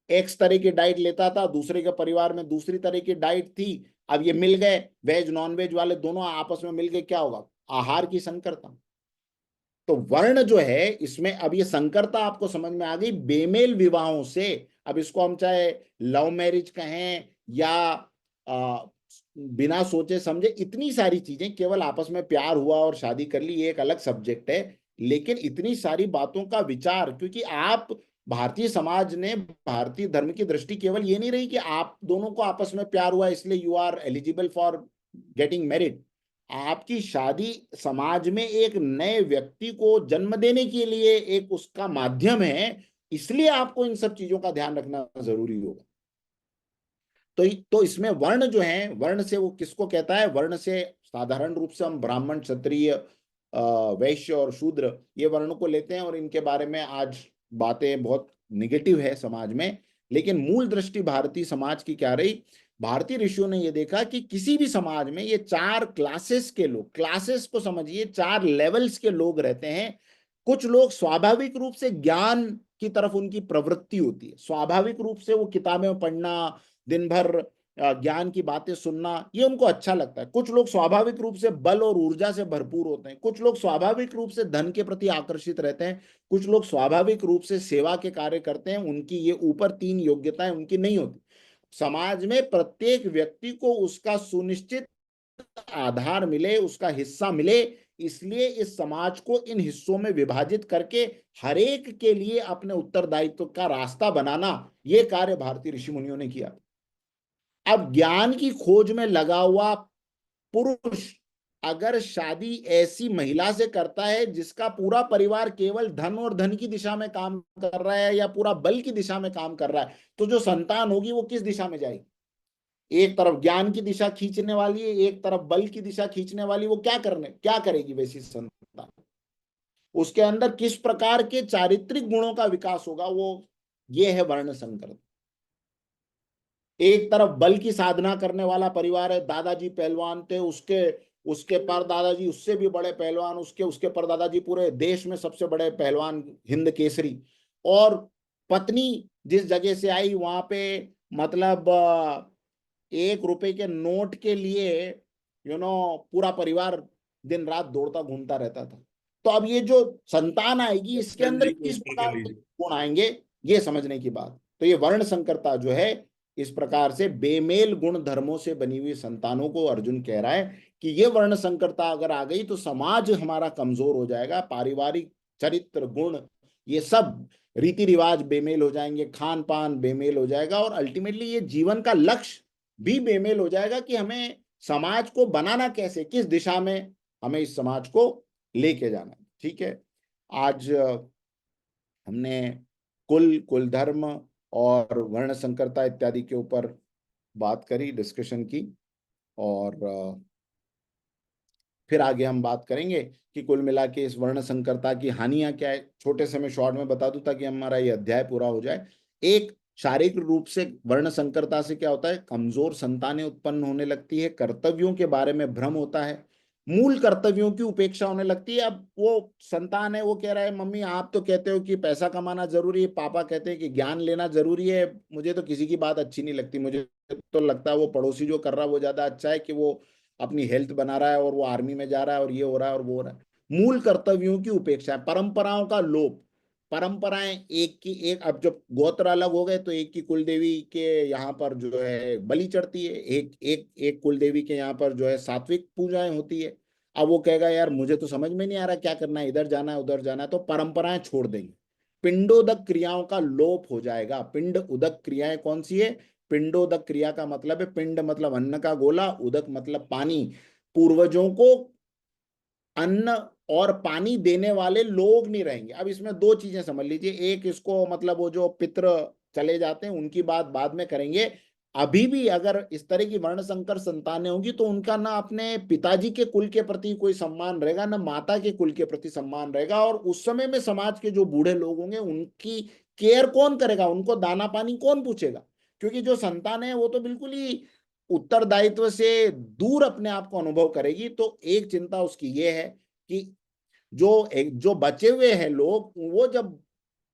एक्स तरह की डाइट लेता था, दूसरे के परिवार में दूसरी तरह की डाइट थी, अब ये मिल गए, वेज नॉन वेज वाले दोनों आपस में मिल गए, क्या होगा? आहार की संकरता। तो वर्ण जो है इसमें, अब ये संकरता आपको समझ में आ गई बेमेल विवाहों से। अब इसको हम चाहे लव मैरिज कहें या आ, बिना सोचे समझे, इतनी सारी चीजें, केवल आपस में प्यार हुआ और शादी कर ली, ये एक अलग सब्जेक्ट है। लेकिन इतनी सारी बातों का विचार, क्योंकि आप, भारतीय समाज ने, भारतीय धर्म की दृष्टि केवल ये नहीं रही कि आप दोनों को आपस में प्यार हुआ इसलिए you are eligible for getting married. आपकी शादी समाज में एक नए व्यक्ति को जन्म देने के लिए एक उसका माध्यम है, इसलिए आपको इन सब चीजों का ध्यान रखना जरूरी होगा। तो इसमें वर्ण जो है, वर्ण से वो किसको कहता है? वर्ण से साधारण रूप से हम ब्राह्मण, क्षत्रिय, वैश्य और शूद्र, ये वर्णों को लेते हैं, और इनके बारे में आज बातें बहुत निगेटिव है समाज में। लेकिन मूल दृष्टि भारतीय समाज की क्या रही? भारतीय ऋषियों ने यह देखा कि किसी भी समाज में ये चार क्लासेस के लोग, क्लासेस को समझिए, चार लेवल्स के लोग रहते हैं। कुछ लोग स्वाभाविक रूप से ज्ञान की तरफ उनकी प्रवृत्ति होती है, स्वाभाविक रूप से वो किताबें पढ़ना, दिन भर ज्ञान की बातें सुनना, ये उनको अच्छा लगता है। कुछ लोग स्वाभाविक रूप से बल और ऊर्जा से भरपूर होते हैं, कुछ लोग स्वाभाविक रूप से धन के प्रति आकर्षित रहते हैं, कुछ लोग स्वाभाविक रूप से सेवा के कार्य करते हैं, उनकी ये ऊपर तीन योग्यताएं उनकी नहीं होती। समाज में प्रत्येक व्यक्ति को उसका सुनिश्चित आधार मिले, उसका हिस्सा मिले, इसलिए इस समाज को इन हिस्सों में विभाजित करके हरेक के लिए अपने उत्तरदायित्व का रास्ता बनाना, यह कार्य भारतीय ऋषि मुनियों ने किया। अब ज्ञान की खोज में लगा हुआ पुरुष अगर शादी ऐसी महिला से करता है जिसका पूरा परिवार केवल धन और धन की दिशा में काम कर रहा है या पूरा बल की दिशा में काम कर रहा है, तो जो संतान होगी वो किस दिशा में जाएगी? एक तरफ ज्ञान की दिशा खींचने वाली है, एक तरफ बल की दिशा खींचने वाली। वो क्या करेगी वैसी संतान? उसके अंदर किस प्रकार के चारित्रिक गुणों का विकास होगा? वो ये है वर्ण संकर। एक तरफ बल की साधना करने वाला परिवार है, दादाजी पहलवान थे, उसके उसके पर दादाजी उससे भी बड़े पहलवान, उसके उसके पर दादाजी पूरे देश में सबसे बड़े पहलवान, हिंद केसरी। और पत्नी जिस जगह से आई वहां पे मतलब 1 रुपए के नोट के लिए पूरा परिवार दिन रात दौड़ता घूमता रहता था। तो अब ये जो संतान आएगी इसके अंदर किस प्रकार के गुण आएंगे, ये समझने की बात। तो ये वर्ण संकरता जो है, इस प्रकार से बेमेल गुण धर्मों से बनी हुई संतानों को अर्जुन कह रहा है कि ये वर्ण संकरता अगर आ गई तो समाज हमारा कमजोर हो जाएगा, पारिवारिक चरित्र गुण ये सब रीति रिवाज बेमेल हो जाएंगे, खान पान बेमेल हो जाएगा, और अल्टीमेटली ये जीवन का लक्ष्य भी बेमेल हो जाएगा कि हमें समाज को बनाना कैसे, किस दिशा में हमें इस समाज को लेके जाना है। ठीक है, आज हमने कुल धर्म और वर्ण संकरता इत्यादि के ऊपर बात करी, डिस्कशन की, और फिर आगे हम बात करेंगे कि कुल मिला के इस वर्ण संकरता की हानियां क्या है। छोटे से मैं शॉर्ट में बता दूं ताकि हमारा ये अध्याय पूरा हो जाए। एक, शारीरिक रूप से वर्ण संकरता से क्या होता है? कमजोर संतानें उत्पन्न होने लगती है, कर्तव्यों के बारे में भ्रम होता है, मूल कर्तव्यों की उपेक्षा होने लगती है। अब वो संतान है, वो कह रहा है मम्मी आप तो कहते हो कि पैसा कमाना जरूरी है, पापा कहते हैं कि ज्ञान लेना जरूरी है, मुझे तो किसी की बात अच्छी नहीं लगती, मुझे तो लगता है वो पड़ोसी जो कर रहा है वो ज्यादा अच्छा है कि वो अपनी हेल्थ बना रहा है और वो आर्मी में जा रहा है और ये हो रहा है और वो हो रहा है। मूल कर्तव्यों की उपेक्षा, परंपराओं का लोप। परंपराएं एक की एक, अब जब गोत्र अलग हो गए तो एक की कुल देवी के यहाँ पर जो है बलि चढ़ती है, एक एक एक कुल देवी के यहाँ पर जो है सात्विक पूजाएं होती है। अब वो कहेगा यार मुझे तो समझ में नहीं आ रहा क्या करना है, इधर जाना है उधर जाना है, तो परंपराएं छोड़ देंगे। पिंडोदक क्रियाओं का लोप हो जाएगा। पिंड उदक क्रियाएं कौन सी है? पिंडोदक क्रिया का मतलब है, पिंड मतलब अन्न का गोला, उदक मतलब पानी। पूर्वजों को अन्न और पानी देने वाले लोग नहीं रहेंगे। अब इसमें दो चीजें समझ लीजिए, एक इसको मतलब वो जो पितृ चले जाते हैं उनकी बात बाद में करेंगे। अभी भी अगर इस तरह की वर्ण संकर संतानें होंगी तो उनका ना अपने पिताजी के कुल के प्रति कोई सम्मान रहेगा, ना माता के कुल के प्रति सम्मान रहेगा, और उस समय में समाज के जो बूढ़े लोग होंगे उनकी केयर कौन करेगा, उनको दाना पानी कौन पूछेगा? क्योंकि जो संतान है वो तो बिल्कुल ही उत्तरदायित्व से दूर अपने आप को अनुभव करेगी। तो एक चिंता उसकी ये है कि जो बचे हुए हैं लोग वो जब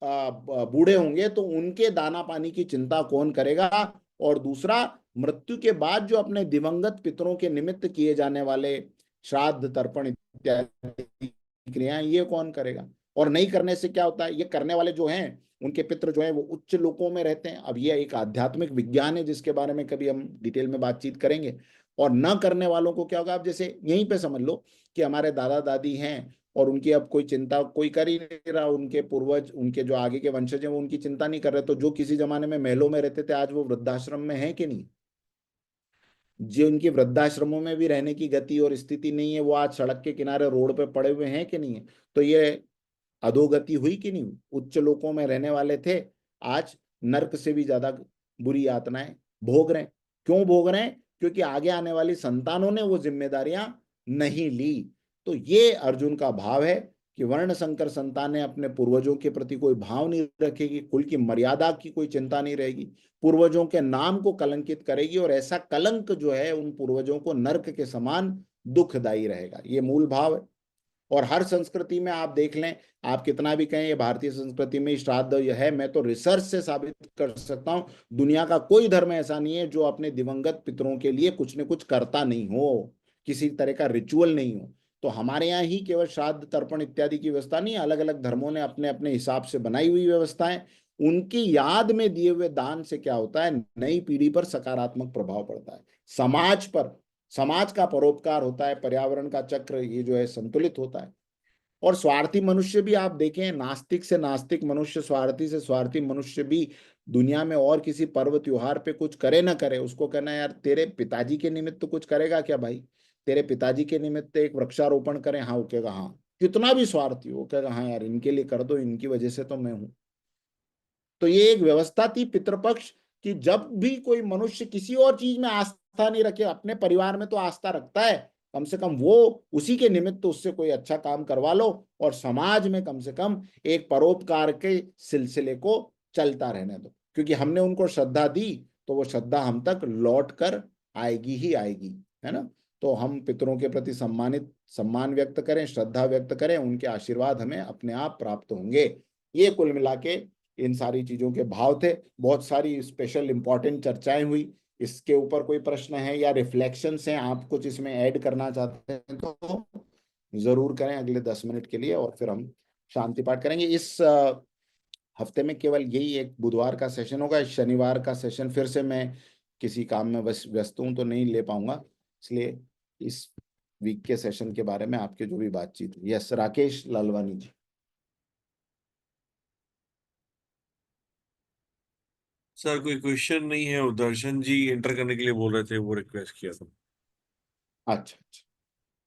बूढ़े होंगे तो उनके दाना पानी की चिंता कौन करेगा, और दूसरा, मृत्यु के बाद जो अपने दिवंगत पितरों के निमित्त किए जाने वाले श्राद्ध तर्पण इत्यादि क्रियाएं ये कौन करेगा? और नहीं करने से क्या होता है? ये करने वाले जो हैं उनके पितृ जो हैं वो उच्च लोकों में रहते हैं। अब ये एक आध्यात्मिक विज्ञान है जिसके बारे में कभी हम डिटेल में बातचीत करेंगे। और न करने वालों को क्या होगा? आप जैसे यहीं पे समझ लो कि हमारे दादा दादी हैं और उनकी अब कोई चिंता कोई कर ही नहीं रहा, उनके पूर्वज, उनके जो आगे के वंशज हैं वो उनकी चिंता नहीं कर रहे, तो जो किसी जमाने में महलों में रहते थे आज वो वृद्धाश्रम में है कि नहीं? जो उनकी वृद्धाश्रमों में भी रहने की गति और स्थिति नहीं है वो आज सड़क के किनारे रोड पे पड़े हुए हैं कि नहीं है? तो ये अधोगति हुई कि नहीं हुई? उच्च लोकों में रहने वाले थे, आज नरक से भी ज्यादा बुरी यातनाएं भोग रहे हैं। क्यों भोग रहे हैं? क्योंकि आगे आने वाली संतानों ने वो जिम्मेदारियां नहीं ली। तो ये अर्जुन का भाव है कि वर्ण संकर संतानें अपने पूर्वजों के प्रति कोई भाव नहीं रखेगी, कुल की मर्यादा की कोई चिंता नहीं रहेगी, पूर्वजों के नाम को कलंकित करेगी, और ऐसा कलंक जो है उन पूर्वजों को नरक के समान दुखदायी रहेगा। ये मूल भाव है। और हर संस्कृति में आप देख लें, आप कितना भी कहें ये भारतीय संस्कृति में श्राद्ध यह है, मैं तो रिसर्च से साबित कर सकता हूं, दुनिया का कोई धर्म ऐसा नहीं है जो अपने दिवंगत पितरों के लिए कुछ न कुछ करता नहीं हो, किसी तरह का रिचुअल नहीं हो। तो हमारे यहाँ ही केवल श्राद्ध तर्पण इत्यादि की व्यवस्था नहीं, अलग अलग धर्मों ने अपने अपने हिसाब से बनाई हुई व्यवस्थाएं। उनकी याद में दिए हुए दान से क्या होता है, नई पीढ़ी पर सकारात्मक प्रभाव पड़ता है, समाज पर, समाज का परोपकार होता है, पर्यावरण का चक्र ये जो है संतुलित होता है। और स्वार्थी मनुष्य भी आप देखें, नास्तिक से नास्तिक मनुष्य, स्वार्थी से स्वार्थी मनुष्य भी दुनिया में और किसी पर्व त्योहार पे कुछ करे ना करे, उसको कहना यार तेरे पिताजी के निमित्त तो कुछ करेगा क्या भाई, तेरे पिताजी के निमित्त एक वृक्षारोपण करें, हाँ वो कहेगा हाँ, कितना भी स्वार्थी हो, वो कहेगा हाँ यार इनके लिए कर दो, इनकी वजह से तो मैं हूं। तो ये एक व्यवस्था थी पितृपक्ष कि जब भी कोई मनुष्य किसी और चीज में आस्था नहीं रखे, अपने परिवार में तो आस्था रखता है, कम से कम वो उसी के निमित्त तो उससे कोई अच्छा काम करवा लो, और समाज में कम से कम एक परोपकार के सिलसिले को चलता रहने दो, क्योंकि हमने उनको श्रद्धा दी तो वो श्रद्धा हम तक लौट कर आएगी ही आएगी, है ना। तो हम पितरों के प्रति सम्मान व्यक्त करें, श्रद्धा व्यक्त करें, उनके आशीर्वाद हमें अपने आप प्राप्त होंगे। ये कुल मिला के इन सारी चीजों के भाव थे। बहुत सारी स्पेशल इंपॉर्टेंट चर्चाएं हुई। इसके ऊपर कोई प्रश्न है या रिफ्लेक्शंस हैं, आप कुछ इसमें ऐड करना चाहते हैं तो जरूर करें अगले 10 मिनट के लिए, और फिर हम शांति पाठ करेंगे। इस हफ्ते में केवल यही एक बुधवार का सेशन होगा, शनिवार का सेशन फिर से मैं किसी काम में व्यस्त हूं तो नहीं ले पाऊंगा, इसलिए इस वीक के सेशन के बारे में आपके जो भी बातचीत। यस, राकेश लालवानी जी। सर कोई क्वेश्चन नहीं है, वो दर्शन जी एंटर करने के लिए बोल रहे थे, वो रिक्वेस्ट किया था। अच्छा अच्छा,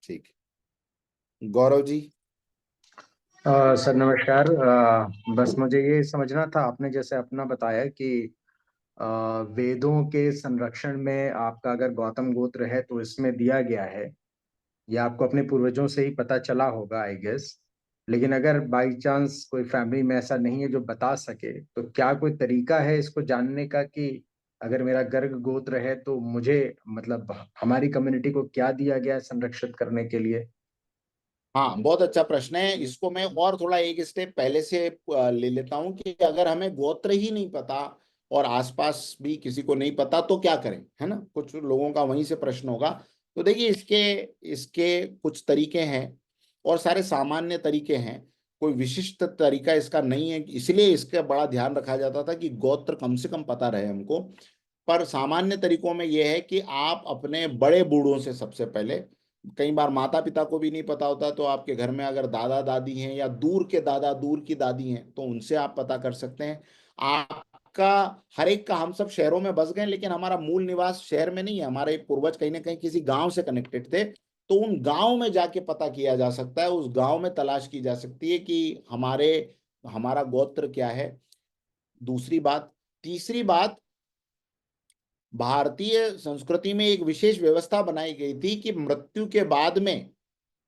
ठीक है। गौरव जी। सर नमस्कार। बस मुझे ये समझना था, आपने जैसे अपना बताया कि अ, वेदों के संरक्षण में आपका अगर गौतम गोत्र है तो इसमें दिया गया है, ये आपको अपने पूर्वजों से ही पता चला होगा आई गेस। लेकिन अगर बाई चांस कोई फैमिली में ऐसा नहीं है जो बता सके, तो क्या कोई तरीका है इसको जानने का कि अगर मेरा गर्ग गोत्र है तो मुझे, मतलब हमारी कम्युनिटी को क्या दिया गया है संरक्षित करने के लिए? हाँ, बहुत अच्छा प्रश्न है। इसको मैं और थोड़ा एक स्टेप पहले से ले लेता हूँ कि अगर हमें गोत्र ही नहीं पता और आसपास भी किसी को नहीं पता तो क्या करें, है ना, कुछ लोगों का वहीं से प्रश्न होगा। तो देखिए, इसके इसके कुछ तरीके हैं और सारे सामान्य तरीके हैं, कोई विशिष्ट तरीका इसका नहीं है, इसलिए इसका बड़ा ध्यान रखा जाता था कि गोत्र कम से कम पता रहे हमको। पर सामान्य तरीकों में यह है कि आप अपने बड़े बूढ़ों से सबसे पहले, कई बार माता पिता को भी नहीं पता होता, तो आपके घर में अगर दादा दादी हैं या दूर के दादा दूर की दादी हैं तो उनसे आप पता कर सकते हैं। आपका हर एक का, हम सब शहरों में बस गए लेकिन हमारा मूल निवास शहर में नहीं है, हमारे पूर्वज कहीं ना कहीं किसी गांव से कनेक्टेड थे, तो उन गांव में जाके पता किया जा सकता है, उस गांव में तलाश की जा सकती है कि हमारा गोत्र क्या है। दूसरी बात। तीसरी बात, भारतीय संस्कृति में एक विशेष व्यवस्था बनाई गई थी कि मृत्यु के बाद में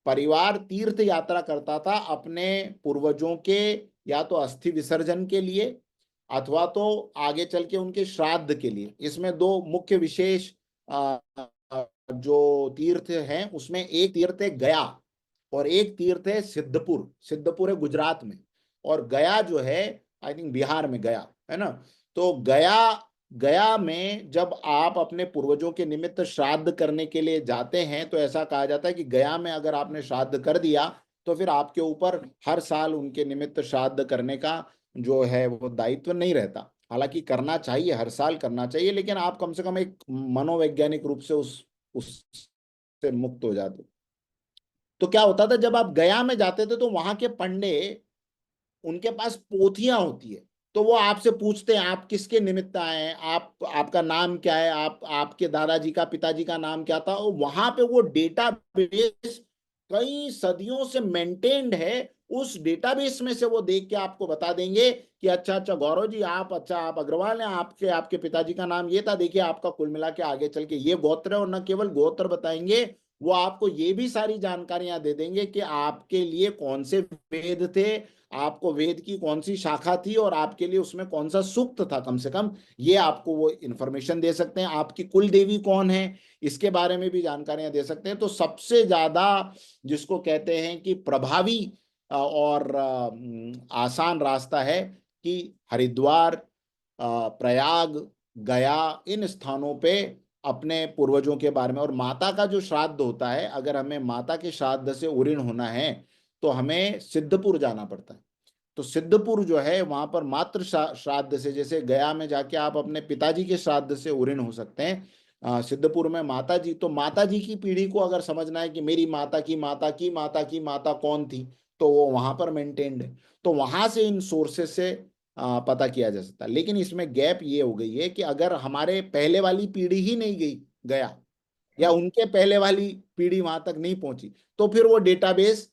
परिवार तीर्थ यात्रा करता था अपने पूर्वजों के, या तो अस्थि विसर्जन के लिए अथवा तो आगे चल के उनके श्राद्ध के लिए। इसमें दो मुख्य विशेष अ, जो तीर्थ हैं, उसमें एक तीर्थ है गया और एक तीर्थ है सिद्धपुर। सिद्धपुर है गुजरात में, और गया जो है आई थिंक बिहार में, गया है ना। तो गया गया में जब आप अपने पूर्वजों के निमित्त श्राद्ध करने के लिए जाते हैं तो ऐसा कहा जाता है कि गया में अगर आपने श्राद्ध कर दिया तो फिर आपके ऊपर हर साल उनके निमित्त श्राद्ध करने का जो है वो दायित्व नहीं रहता। हालांकि करना चाहिए, हर साल करना चाहिए, लेकिन आप कम से कम एक मनोवैज्ञानिक रूप से उससे मुक्त हो जाते। तो क्या होता था, जब आप गया में जाते थे तो वहां के पंडे, उनके पास पोथियां होती है, तो वो आपसे पूछते हैं आप किसके निमित्त आए हैं, आपका नाम क्या है, आपके दादाजी का, पिताजी का नाम क्या था, और वहां पे वो डेटा बेस कई सदियों से मेंटेन्ड है। उस डेटाबेस में से वो देख के आपको बता देंगे कि अच्छा अच्छा गौरव जी, आप, अच्छा आप अग्रवाल हैं, आपके आपके पिताजी का नाम ये था, देखिए आपका कुल मिला के आगे चल के ये गोत्र है। और न केवल गोत्र बताएंगे, वो आपको ये भी सारी जानकारियां दे देंगे कि आपके लिए कौन से वेद थे, आपको वेद की कौन सी शाखा थी, और आपके लिए उसमें कौन सा सूक्त था। कम से कम ये आपको वो इंफॉर्मेशन दे सकते हैं। आपकी कुल देवी कौन है, इसके बारे में भी जानकारियां दे सकते हैं। तो सबसे ज्यादा जिसको कहते हैं कि प्रभावी और आसान रास्ता है कि हरिद्वार, प्रयाग, गया, इन स्थानों पे अपने पूर्वजों के बारे में। और माता का जो श्राद्ध होता है, अगर हमें माता के श्राद्ध से उऋण होना है तो हमें सिद्धपुर जाना पड़ता है। तो सिद्धपुर जो है वहां पर मातृ श्राद्ध से, जैसे गया में जाके आप अपने पिताजी के श्राद्ध से उऋण हो सकते हैं, सिद्धपुर में माता जी। तो माता जी की पीढ़ी को अगर समझना है कि मेरी माता की माता की माता की माता कौन थी, तो वो वहां पर मेंटेन्ड है। तो वहां से इन सोर्सेस से पता किया जा सकता है। लेकिन इसमें गैप ये हो गई है कि अगर हमारे पहले वाली पीढ़ी ही नहीं गई गया, या उनके पहले वाली पीढ़ी वहां तक नहीं पहुंची, तो फिर वो डेटाबेस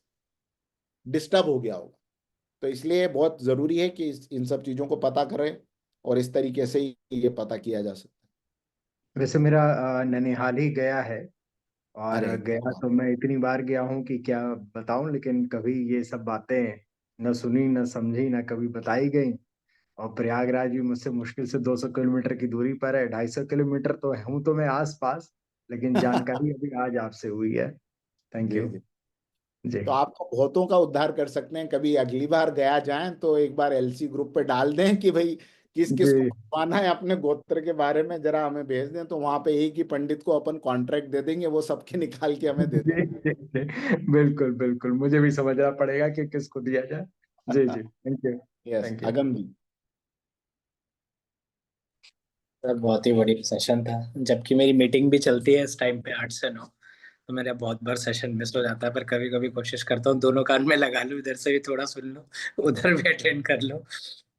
डिस्टर्ब हो गया होगा। तो इसलिए बहुत जरूरी है कि इन सब चीजों को पता करें, और इस तरीके से ही ये पता किया जा सकता वैसे मेरा ननिहाल ही गया है, है। और अरे क्या गया बात। तो मैं इतनी बार गया हूँ कि क्या बताऊं, लेकिन कभी ये सब बातें न सुनी न समझी न कभी बताई गई। और प्रयागराज भी मुझसे मुश्किल से 200 किलोमीटर की दूरी पर है, 250 किलोमीटर तो हूँ तो मैं आस पास, लेकिन जानकारी अभी आज आपसे हुई है। Thank ji you. जी। जी तो आपको बहुतों का उद्धार कर सकते हैं। कभी अगली बार गया जाएं तो एक बार एलसी ग्रुप पे डाल दें कि भाई किस किस को जी पूछवाना है अपने गोत्र के बारे में, जरा हमें भेज दें। तो वहां पे एक ही पंडित को अपन कॉन्ट्रैक्ट दे देंगे, वो सबके निकाल के हमें दे जी जी, बिल्कुल बिल्कुल, मुझे भी समझना पड़ेगा कि किसको दिया जाए। जी देंगे। जी, thank you. Yes, thank you. Agam ji. Sir बहुत ही बड़ी सेशन था, जबकि मेरी मीटिंग भी चलती है इस टाइम पे 8 से 9। तो मेरा बहुत बार सेशन मिस हो जाता है, पर कभी कभी कोशिश करता हूँ दोनों कान में लगा लूँ, इधर से भी थोड़ा सुन लूँ, उधर भी अटेंड कर लूँ।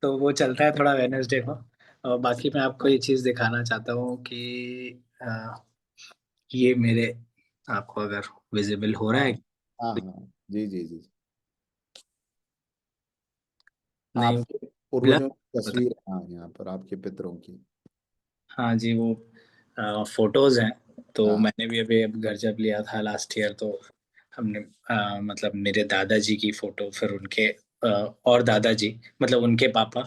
तो वो चलता है थोड़ा वेडनेसडे को। और बाकी मैं आपको ये चीज़ दिखाना चाहता हूँ कि ये मेरे, आपको अगर विजिबल हो रहा हाँ है। हाँ हाँ, जी जी जी। नहीं, आपके ब्लर पूर्वजों की बता। तस्वीर, हाँ, यहाँ पर आपके पितरों की। हाँ जी, वो फोटोज हैं। तो हाँ मैंने भी अभी अब घर जब लिया था लास्ट ईयर, तो हमने मतलब मेरे दादाजी की फोटो, फिर उनके और दादाजी, मतलब उनके पापा,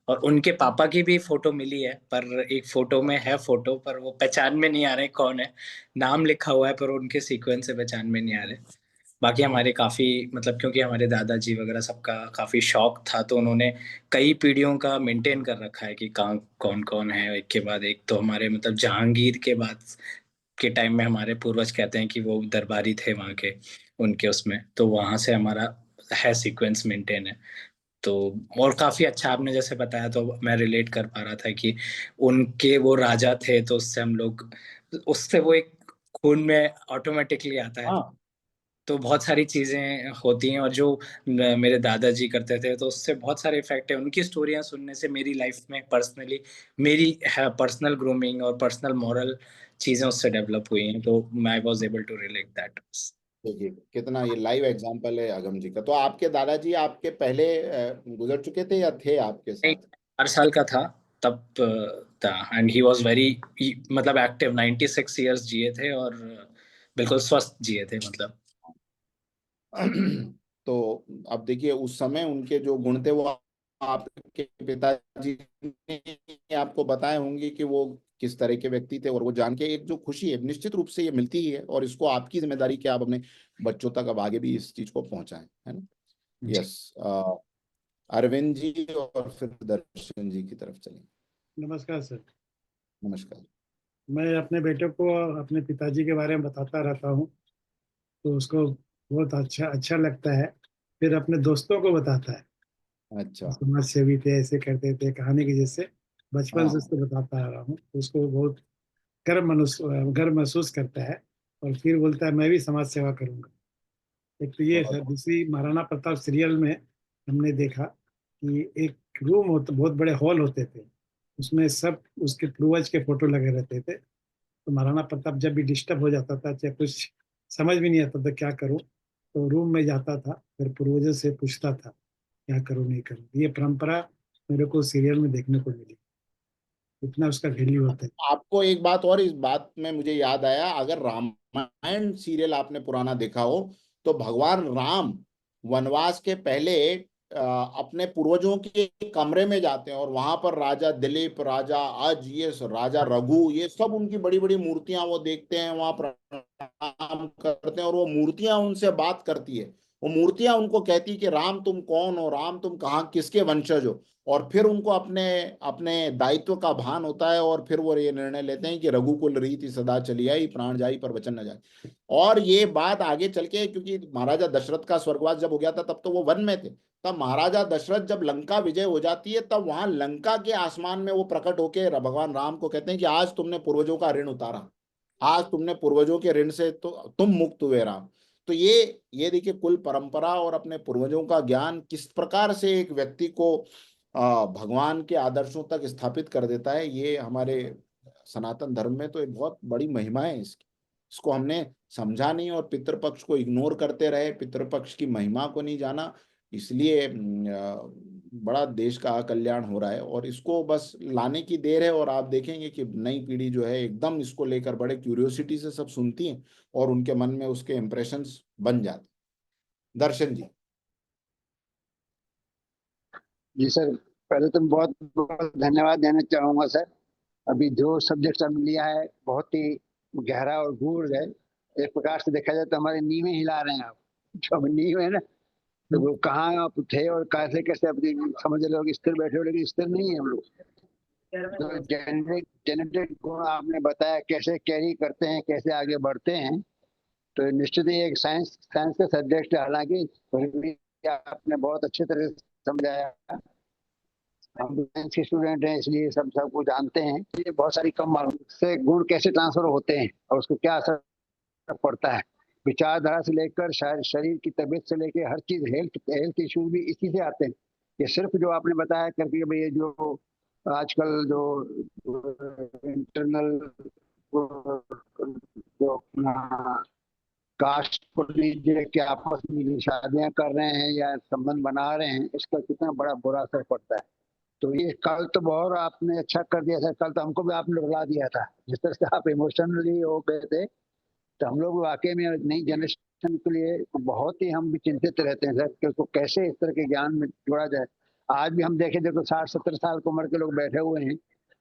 और उनके पापा की भी फोटो मिली है। पर एक फोटो में है फोटो, पर वो पहचान में नहीं आ रहे कौन है। नाम लिखा हुआ है पर उनके सीक्वेंस से पहचान में नहीं आ रहे। बाकी हमारे काफी, मतलब क्योंकि हमारे दादाजी वगैरह सबका काफी शौक था, तो उन्होंने कई पीढ़ियों का मेंटेन कर रखा है कि कहाँ कौन कौन है एक के बाद एक। तो हमारे मतलब जहांगीर के बाद के टाइम में हमारे पूर्वज कहते हैं कि वो दरबारी थे वहाँ के, उनके उसमें, तो वहां से हमारा है सीक्वेंस मेंटेन है। तो और काफी अच्छा आपने जैसे बताया, तो मैं रिलेट कर पा रहा था कि उनके वो राजा थे, तो उससे हम लोग, उससे वो एक खून में ऑटोमेटिकली आता है। हाँ तो बहुत सारी चीजें होती हैं, और जो मेरे दादाजी करते थे, तो उससे बहुत सारे इफेक्ट है। उनकी स्टोरियां सुनने से मेरी लाइफ में पर्सनली, मेरी पर्सनल ग्रूमिंग और पर्सनल मॉरल चीजें उससे डेवलप हुई हैं, तो I was able to relate that. देखिए कितना ये लाइव एग्जांपल है अगम जी का। तो आपके दादाजी आपके पहले गुजर चुके थे या थे आपके नहीं, साथ? 4 साल का था तब था। एंड ही वाज वेरी, मतलब एक्टिव, 96 ईयर्स जिए थे, और बिल्कुल स्वस्थ जिए थे मतलब। तो अब देखिए उस समय उनके जो गुण थे वो आपके पिताजी ने आपको बताए होंगे कि वो किस तरह के व्यक्ति थे। और वो जान के एक जो खुशी है निश्चित रूप से ये मिलती ही है, और इसको आपकी जिम्मेदारी कि आप अपने बच्चों तक अब आगे भी इस चीज को पहुंचाएं, है ना। जी। यस, अरविंद जी और फिर दर्शन जी की तरफ चलें। नमस्कार सर। नमस्कार। मैं अपने बेटे को अपने पिताजी के बारे में बताता रहता हूँ, तो उसको बहुत अच्छा अच्छा लगता है। फिर अपने दोस्तों को बताता है, अच्छा। समाज सेवी थे, ऐसे करते थे, कहानी की जैसे बचपन से हाँ। उसको बताता आ रहा हूँ। तो उसको बहुत गर्व महसूस करता है, और फिर बोलता है मैं भी समाज सेवा करूंगा। एक तो ये बहुत। है। दूसरी, महाराणा प्रताप सीरियल में हमने देखा कि एक रूम होता, बहुत बड़े हॉल होते थे, उसमें सब उसके पूर्वज के फोटो लगे रहते थे। तो महाराणा प्रताप जब भी डिस्टर्ब हो जाता था, चाहे कुछ समझ भी नहीं आता था क्या करूं, तो रूम में जाता था, फिर पूर्वजों से पूछता था क्या करूं नहीं करूं। ये परंपरा मेरे को सीरियल में देखने को मिली। इतना उसका वैल्यू होता है। आपको एक बात और, इस बात में मुझे याद आया, अगर रामायण रामायण सीरियल आपने पुराना देखा हो तो भगवान राम वनवास के पहले अपने पूर्वजों के कमरे में जाते हैं और वहां पर राजा दिलीप, राजा अज, ये राजा रघु, ये सब उनकी बड़ी बड़ी मूर्तियां वो देखते हैं, वहां प्रणाम करते हैं और वो मूर्तियां उनसे बात करती है। वो मूर्तियां उनको कहती कि राम तुम कौन हो, राम तुम कहाँ किसके वंशज हो। और फिर उनको अपने अपने दायित्व का भान होता है और फिर वो ये निर्णय लेते हैं कि रघुकुल रीति सदा चली आई, प्राण जाई पर वचन न जाए। और ये बात आगे चल के, क्योंकि महाराजा दशरथ का स्वर्गवास जब हो गया था तब तो वो वन में थे, तब महाराजा दशरथ जब लंका विजय हो जाती है तब वहां लंका के आसमान में वो प्रकट होके भगवान राम को कहते हैं कि आज तुमने पूर्वजों का ऋण उतारा, आज तुमने पूर्वजों के ऋण से तो तुम मुक्त हुए राम। तो ये देखिए कुल परंपरा और अपने पूर्वजों का ज्ञान किस प्रकार से एक व्यक्ति को भगवान के आदर्शों तक स्थापित कर देता है। ये हमारे सनातन धर्म में तो एक बहुत बड़ी महिमा है इसकी, इसको हमने समझा नहीं और पितृपक्ष को इग्नोर करते रहे, पितृपक्ष की महिमा को नहीं जाना, इसलिए बड़ा देश का अकल्याण हो रहा है। और इसको बस लाने की देर है और आप देखेंगे कि नई पीढ़ी जो है एकदम इसको लेकर बड़े क्यूरियोसिटी से सब सुनती है और उनके मन में उसके इम्प्रेशंस बन जाते। दर्शन जी। जी सर, पहले तो बहुत बहुत धन्यवाद देना चाहूंगा सर। अभी जो सब्जेक्ट हमने लिया है बहुत ही गहरा और गूढ़ है। एक प्रकार से देखा जाए तो हमारे नींवें हिला रहे हैं आप। जो अब नींव है ना, तो वो कहाँ आप थे और कैसे कैसे अपनी समझ लोग स्थिर बैठे हो, लेकिन स्थिर नहीं है हम लोग। तो जेनेटिक गुण आपने बताया कैसे कैरी करते हैं, कैसे आगे बढ़ते हैं, तो निश्चित ही एक साइंस का सब्जेक्ट है। हालांकि फिर भी आपने बहुत अच्छी तरह से समझाया। हम साइंस के स्टूडेंट हैं इसलिए सबको जानते हैं। ये बहुत सारी कम मालूम से गुण कैसे ट्रांसफर होते हैं और उसको क्या असर पड़ता है। विचारधारा से लेकर शरीर की तबीयत से लेकर हर चीज, हेल्थ इश्यूज भी इसी से आते हैं। ये सिर्फ जो आपने बताया करके भाई, ये जो आजकल जो इंटरनल जो कास्ट को लीजिए कि आपस में शादियां कर रहे हैं या संबंध बना रहे हैं, इसका कितना बड़ा बुरा असर पड़ता है। तो ये कल तो बहुत आपने अच्छा कर दिया सर, कल तो हमको भी आपने रुला दिया था। जिस तरह से आप इमोशनली हो गए थे, तो हम लोग वाकई में नई जनरेशन के लिए बहुत ही हम भी चिंतित रहते हैं सर कि उसको कैसे इस तरह के ज्ञान में जोड़ा जाए। आज भी हम देखें देखो 60-70 साल की उम्र के लोग बैठे हुए हैं,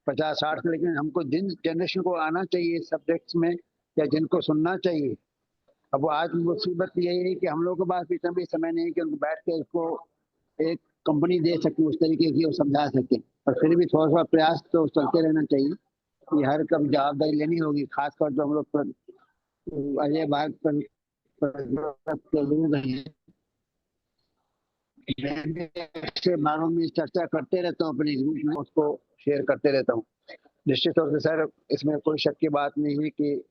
50-60, लेकिन हमको जिन जनरेशन को आना चाहिए सब्जेक्ट्स में या जिनको सुनना चाहिए, अब वो आज मुसीबत यही है कि हम लोग के पास इतना भी समय नहीं है कि उनको बैठ के उसको एक कंपनी दे सके उस तरीके की और समझा सके। और फिर भी थोड़ा सा प्रयास तो चलते रहना चाहिए कि हर कब जवाबदारी लेनी होगी, खासकर जो हम लोग पर अजय भाग पर लोग हैं। मैं भी ऐसे बारों में चर्चा करते रहता हूँ अपने ग्रुप में, उसको शेयर करते रहता हूँ। निश्चित तौर से सर इसमें कोई शक की बात नहीं है कि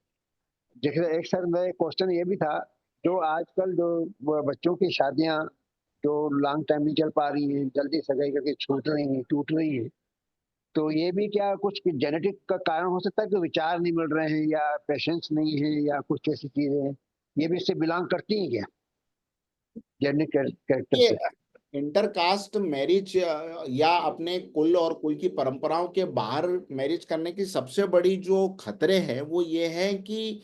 जैसे एक सर मेरा क्वेश्चन ये भी था, जो आजकल जो बच्चों की शादियां जो लॉन्ग टाइम नहीं चल पा रही हैं, जल्दी सगाई करके छूट रही हैं, टूट रही हैं, तो ये भी क्या कुछ जेनेटिक का कारण हो सकता है कि विचार नहीं मिल रहे हैं या पेशेंस नहीं है या कुछ ऐसी चीजें हैं, ये भी इससे बिलोंग करती हैं क्या जेनेटिक कैरेक्टर से? इंटरकास्ट मैरिज या अपने कुल और कुल की परंपराओं के बाहर मैरिज करने की सबसे बड़ी जो खतरे हैं वो ये है कि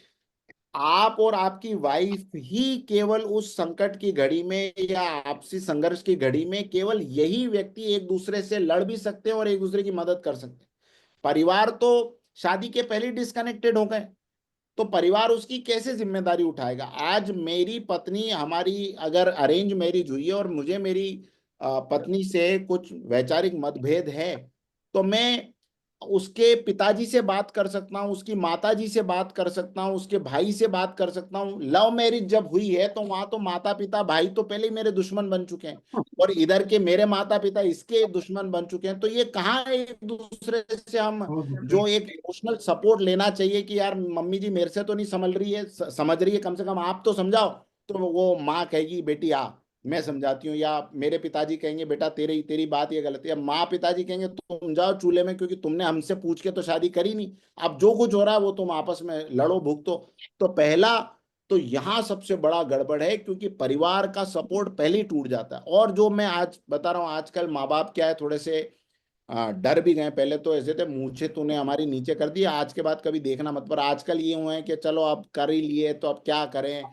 आप और आपकी वाइफ ही केवल उस संकट की घड़ी में या आपसी संघर्ष की घड़ी में केवल यही व्यक्ति एक दूसरे से लड़ भी सकते हैं और एक दूसरे की मदद कर सकते हैं। परिवार तो शादी के पहले डिस्कनेक्टेड हो गए, तो परिवार उसकी कैसे जिम्मेदारी उठाएगा। आज मेरी पत्नी, हमारी अगर अरेंज मैरिज हुई है और मुझे मेरी पत्नी से कुछ वैचारिक मतभेद है, तो मैं उसके पिताजी से बात कर सकता हूँ, उसकी माताजी से बात कर सकता हूँ, उसके भाई से बात कर सकता हूँ। लव मैरिज जब हुई है तो वहां तो माता पिता भाई तो पहले ही मेरे दुश्मन बन चुके हैं और इधर के मेरे माता पिता इसके दुश्मन बन चुके हैं। तो ये कहाँ एक दूसरे से हम जो एक इमोशनल सपोर्ट लेना चाहिए कि यार मम्मी जी मेरे से तो नहीं समझ रही है, समझ रही है, कम से कम आप तो समझाओ, तो वो माँ कहेगी बेटी आ मैं समझाती हूँ, या मेरे पिताजी कहेंगे बेटा तेरी बात ये गलत है, या माँ पिताजी कहेंगे तुम जाओ चूल्हे में क्योंकि तुमने हमसे पूछ के तो शादी करी नहीं, अब जो कुछ हो रहा है वो तुम आपस में लड़ो भुगतो। तो पहला तो यहाँ सबसे बड़ा गड़बड़ है क्योंकि परिवार का सपोर्ट पहले ही टूट जाता है। और जो मैं आज बता रहा हूँ आजकल माँ बाप क्या है, थोड़े से डर भी गए। पहले तो ऐसे थे, मूछे तूने हमारी नीचे कर दी, आज के बाद कभी देखना मत। पर आजकल ये हुए हैं कि चलो अब कर ही लिए तो अब क्या करें,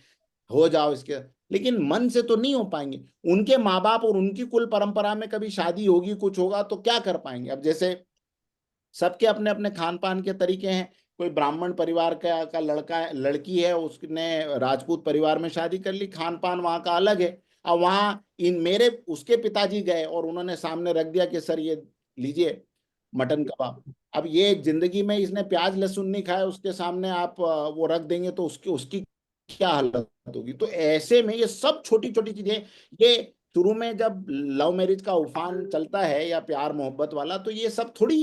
हो जाओ इसके। लेकिन मन से तो नहीं हो पाएंगे। उनके माँ बाप और उनकी कुल परंपरा में कभी शादी होगी, कुछ होगा तो क्या कर पाएंगे। अब जैसे सबके अपने अपने खान पान के तरीके हैं। कोई ब्राह्मण परिवार का लड़का है, लड़की है, उसने राजपूत परिवार में शादी कर ली, खान पान वहां का अलग है। अब वहां इन मेरे उसके पिताजी गए और उन्होंने सामने रख दिया कि सर ये लीजिए मटन कबाब। अब ये जिंदगी में इसने प्याज लहसुन नहीं खाया, उसके सामने आप वो रख देंगे तो उसकी उसकी क्या हालत होगी। तो ऐसे में ये सब छोटी छोटी चीजें, ये शुरू में जब लव मैरिज का उफान चलता है या प्यार मोहब्बत वाला, तो ये सब थोड़ी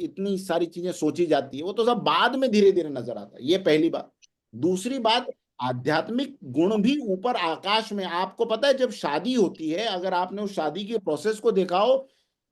इतनी सारी चीजें सोची जाती है, वो तो सब बाद में धीरे धीरे नजर आता है। ये पहली बात। दूसरी बात, आध्यात्मिक गुण भी ऊपर आकाश में। आपको पता है जब शादी होती है, अगर आपने उस शादी के प्रोसेस को देखा हो,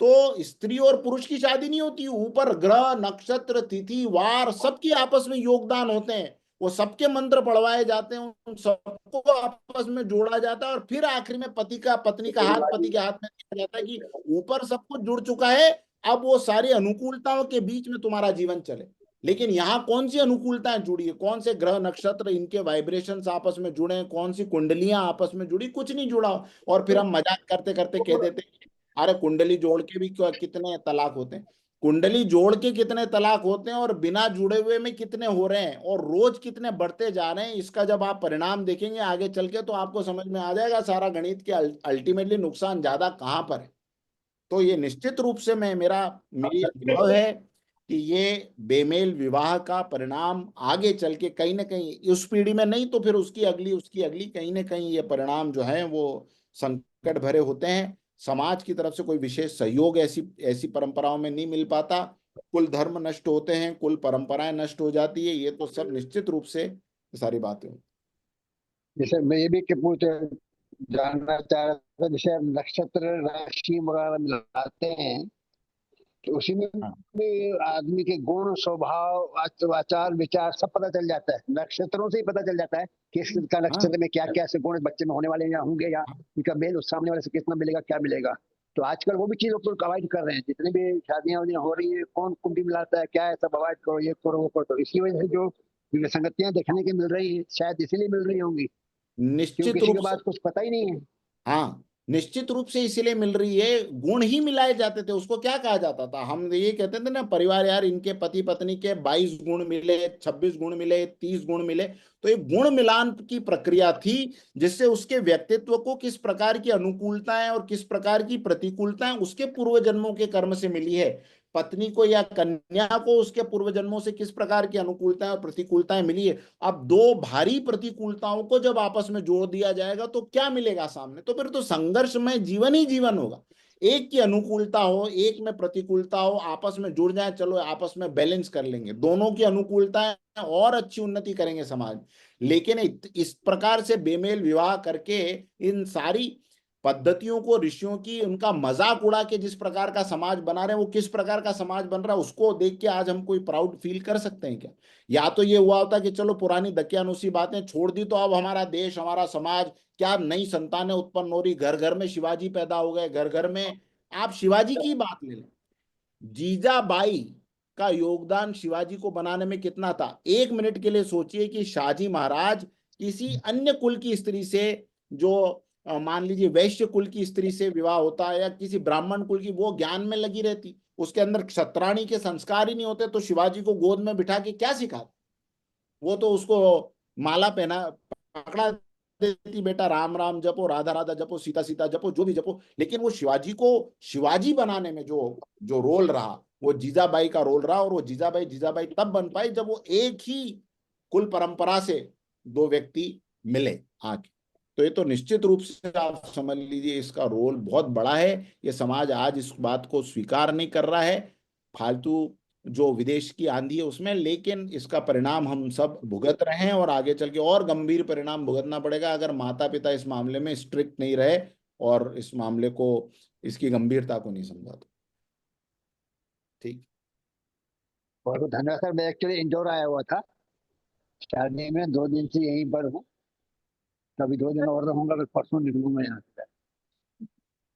तो स्त्री और पुरुष की शादी नहीं होती, ऊपर ग्रह नक्षत्र तिथि वार सबके आपस में योगदान होते हैं। वो सबके मंत्र पढ़वाए जाते हैं, उन सबको आपस में जोड़ा जाता है, और फिर आखिरी में पत्नी का हाथ पति के हाथ में दिया जाता है कि ऊपर सब कुछ जुड़ चुका है, अब वो सारी अनुकूलताओं के बीच में तुम्हारा जीवन चले। लेकिन यहाँ कौन सी अनुकूलताएं जुड़ी है, कौन से ग्रह नक्षत्र इनके वाइब्रेशंस आपस में जुड़े हैं, कौन सी कुंडलियां आपस में जुड़ी, कुछ नहीं जुड़ा। और फिर हम मजाक करते करते कह देते हैं अरे कुंडली जोड़ के भी कितने तलाक होते हैं। कुंडली जोड़ के कितने तलाक होते हैं और बिना जुड़े हुए में कितने हो रहे हैं, और रोज कितने बढ़ते जा रहे हैं, इसका जब आप परिणाम देखेंगे आगे चल के तो आपको समझ में आ जाएगा सारा गणित के अल्टीमेटली नुकसान ज्यादा कहाँ पर है। तो ये निश्चित रूप से मेरी अनुभव है कि ये बेमेल विवाह का परिणाम आगे चल के कहीं ना कहीं, उस पीढ़ी में नहीं तो फिर उसकी अगली कहीं ना कहीं ये परिणाम जो है वो संकट भरे होते हैं। समाज की तरफ से कोई विशेष सहयोग ऐसी ऐसी परंपराओं में नहीं मिल पाता। कुल धर्म नष्ट होते हैं, कुल परंपराएं नष्ट हो जाती है, ये तो सब निश्चित रूप से सारी बातें। जैसे मैं ये भी पूछ जानना चाह रहा था, जैसे हम नक्षत्र राशि वगैरह मिलाते हैं तो उसी में हाँ भी आदमी के गुण स्वभाव आचार विचार सब पता चल जाता है, नक्षत्रों से ही पता चल जाता है कि इसका हाँ नक्षत्र में क्या क्या से गुण बच्चे में होने वाले हैं या होंगे, या इनका मेल उस सामने वाले से कितना मिलेगा क्या मिलेगा। तो आजकल वो भी चीज लोग अवॉइड कर रहे हैं, जितनी भी शादियां हो रही है कौन कुंडली मिलाता है क्या है, सब अवॉइड करो, ये करो वो करो। तो इसी वजह से जो विसंगतियां देखने की मिल रही है शायद इसीलिए मिल रही होंगी, क्योंकि निश्चित किसी रूप के से। पास कुछ पता ही नहीं है। हाँ निश्चित रूप से इसीलिए मिल रही है। गुण ही मिलाए जाते थे, उसको क्या कहा जाता था, हम ये कहते थे ना परिवार, यार इनके पति पत्नी के 22 गुण मिले, 26 गुण मिले, 30 गुण मिले। तो एक गुण मिलान की प्रक्रिया थी, जिससे उसके व्यक्तित्व को किस प्रकार की अनुकूलताएं और किस प्रकार की प्रतिकूलताएं उसके पूर्व जन्मों के कर्म से मिली है, पत्नी को या कन्या को उसके पूर्व जन्मों से किस प्रकार की अनुकूलताएं और प्रतिकूलताएं मिली है। अब दो भारी प्रतिकूलताओं को जब आपस में जोड़ दिया जाएगा तो क्या मिलेगा सामने, तो फिर तो संघर्ष में जीवन ही जीवन होगा। एक की अनुकूलता हो, एक में प्रतिकूलता हो, आपस में जुड़ जाए, चलो आपस में बैलेंस कर लेंगे, दोनों की अनुकूलताएं और अच्छी उन्नति करेंगे समाज। लेकिन इस प्रकार से बेमेल विवाह करके इन सारी पद्धतियों को, ऋषियों की, उनका मजाक उड़ा के जिस प्रकार का समाज बना रहे हैं, वो किस प्रकार का समाज बन रहा है उसको देख के आज हम कोई प्राउड फील कर सकते हैं क्या। या तो ये हुआ होता कि चलो पुरानी दकियानुसी बातें छोड़ दी, तो अब हमारा देश हमारा समाज, क्या नई संतानें उत्पन्न हो रही, घर घर में शिवाजी पैदा हो गए, घर घर में। आप शिवाजी की बात ले लें, जीजाबाई का योगदान शिवाजी को बनाने में कितना था। एक मिनट के लिए सोचिए कि शाहजी महाराज किसी अन्य कुल की स्त्री से, जो मान लीजिए वैश्य कुल की स्त्री से विवाह होता है या किसी ब्राह्मण कुल की, वो ज्ञान में लगी रहती, उसके अंदर क्षत्राणी के संस्कार ही नहीं होते, तो शिवाजी को गोद में बिठा के क्या सिखा, वो तो उसको माला पहना पकड़ा देती, बेटा राम राम जपो, राधा राधा जपो, सीता सीता जपो, जो भी जपो। लेकिन वो शिवाजी को शिवाजी बनाने में जो जो रोल रहा, वो जीजाबाई का रोल रहा। और वो जीजाबाई जीजाबाई तब बन पाई जब वो एक ही कुल परंपरा से दो व्यक्ति मिले आके। तो ये तो निश्चित रूप से आप समझ लीजिए इसका रोल बहुत बड़ा है। ये समाज आज इस बात को स्वीकार नहीं कर रहा है, फालतू जो विदेश की आंधी है उसमें, लेकिन इसका परिणाम हम सब भुगत रहे हैं, और आगे चल के और गंभीर परिणाम भुगतना पड़ेगा अगर माता पिता इस मामले में स्ट्रिक्ट नहीं रहे और इस मामले को, इसकी गंभीरता को नहीं समझा। तो ठीक। बहुत बहुत धन्यवाद सर। मैं एक्चुअली इंदौर आया हुआ था शादी में, 2 दिन से यहीं पर हूँ, कभी 2 दिन और रहूंगा, फिर परसों निकलूंगा यहाँ से।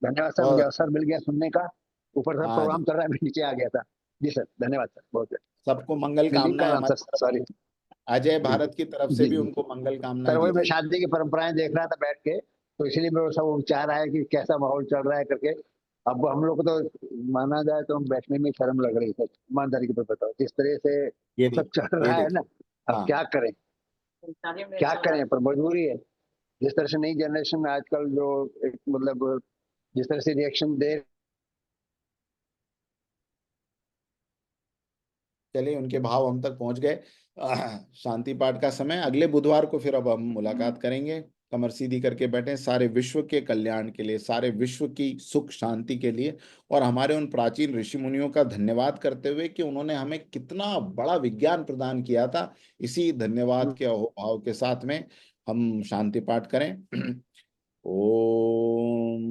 धन्यवाद सर, मुझे और अवसर मिल गया सुनने का। ऊपर से हाँ प्रोग्राम जी, चल रहा है, मैं नीचे आ गया था। जी सर, धन्यवाद सर, बहुत बहुत। सबको मंगल मैं लीव कर कामनाएं रहा हूँ हमारी सर, तरफ सॉरी। से। अजय जी भारत की तरफ से जी भी जी उनको मंगल सर, कामनाएं वही मैं दीजिए। शादी की परंपराएं देख रहा था बैठ के, तो इसीलिए मेरे को सब चाह रहा है कि कैसा माहौल चल रहा है करके। अब हम लोग को तो माना जाए तो हम बैठने में शर्म लग रही है, ईमानदारी के तो बताओ, जिस तरह से ये सब देखिए, चल ये रहा है ना। देखिए। अब हाँ, क्या करें, क्या करें, पर मजबूरी है। जिस तरह से नई जनरेशन आजकल जो एक मतलब जिस तरह से रिएक्शन दे। चलिए, उनके भाव हम तक पहुंच गए। शांति पाठ का समय अगले बुधवार को, फिर अब हम मुलाकात करेंगे। कमर सीधी करके बैठे, सारे विश्व के कल्याण के लिए, सारे विश्व की सुख शांति के लिए, और हमारे उन प्राचीन ऋषि मुनियों का धन्यवाद करते हुए कि उन्होंने हमें कितना बड़ा विज्ञान प्रदान किया था। इसी धन्यवाद के अहोभाव के साथ में हम शांति पाठ करें। ओम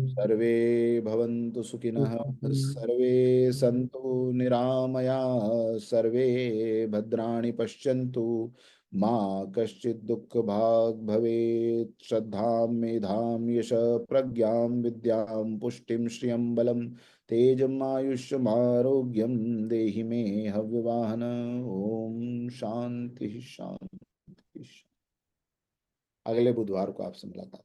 सर्वे भवन्तु सुखिनः, सर्वे सन्तु निरामयाः, सर्वे भद्राणि पश्यन्तु, मा कश्चित् दुःखभाग् भवेत्। श्रद्धां मेधां यशः प्रज्ञां विद्यां पुष्टिं श्रियं बलं तेजम् आयुष्यमारोग्यं देहि मे हव्यवाहन। ओम शांति शांति शांति। अगले बुधवार को आपसे मुलाकात।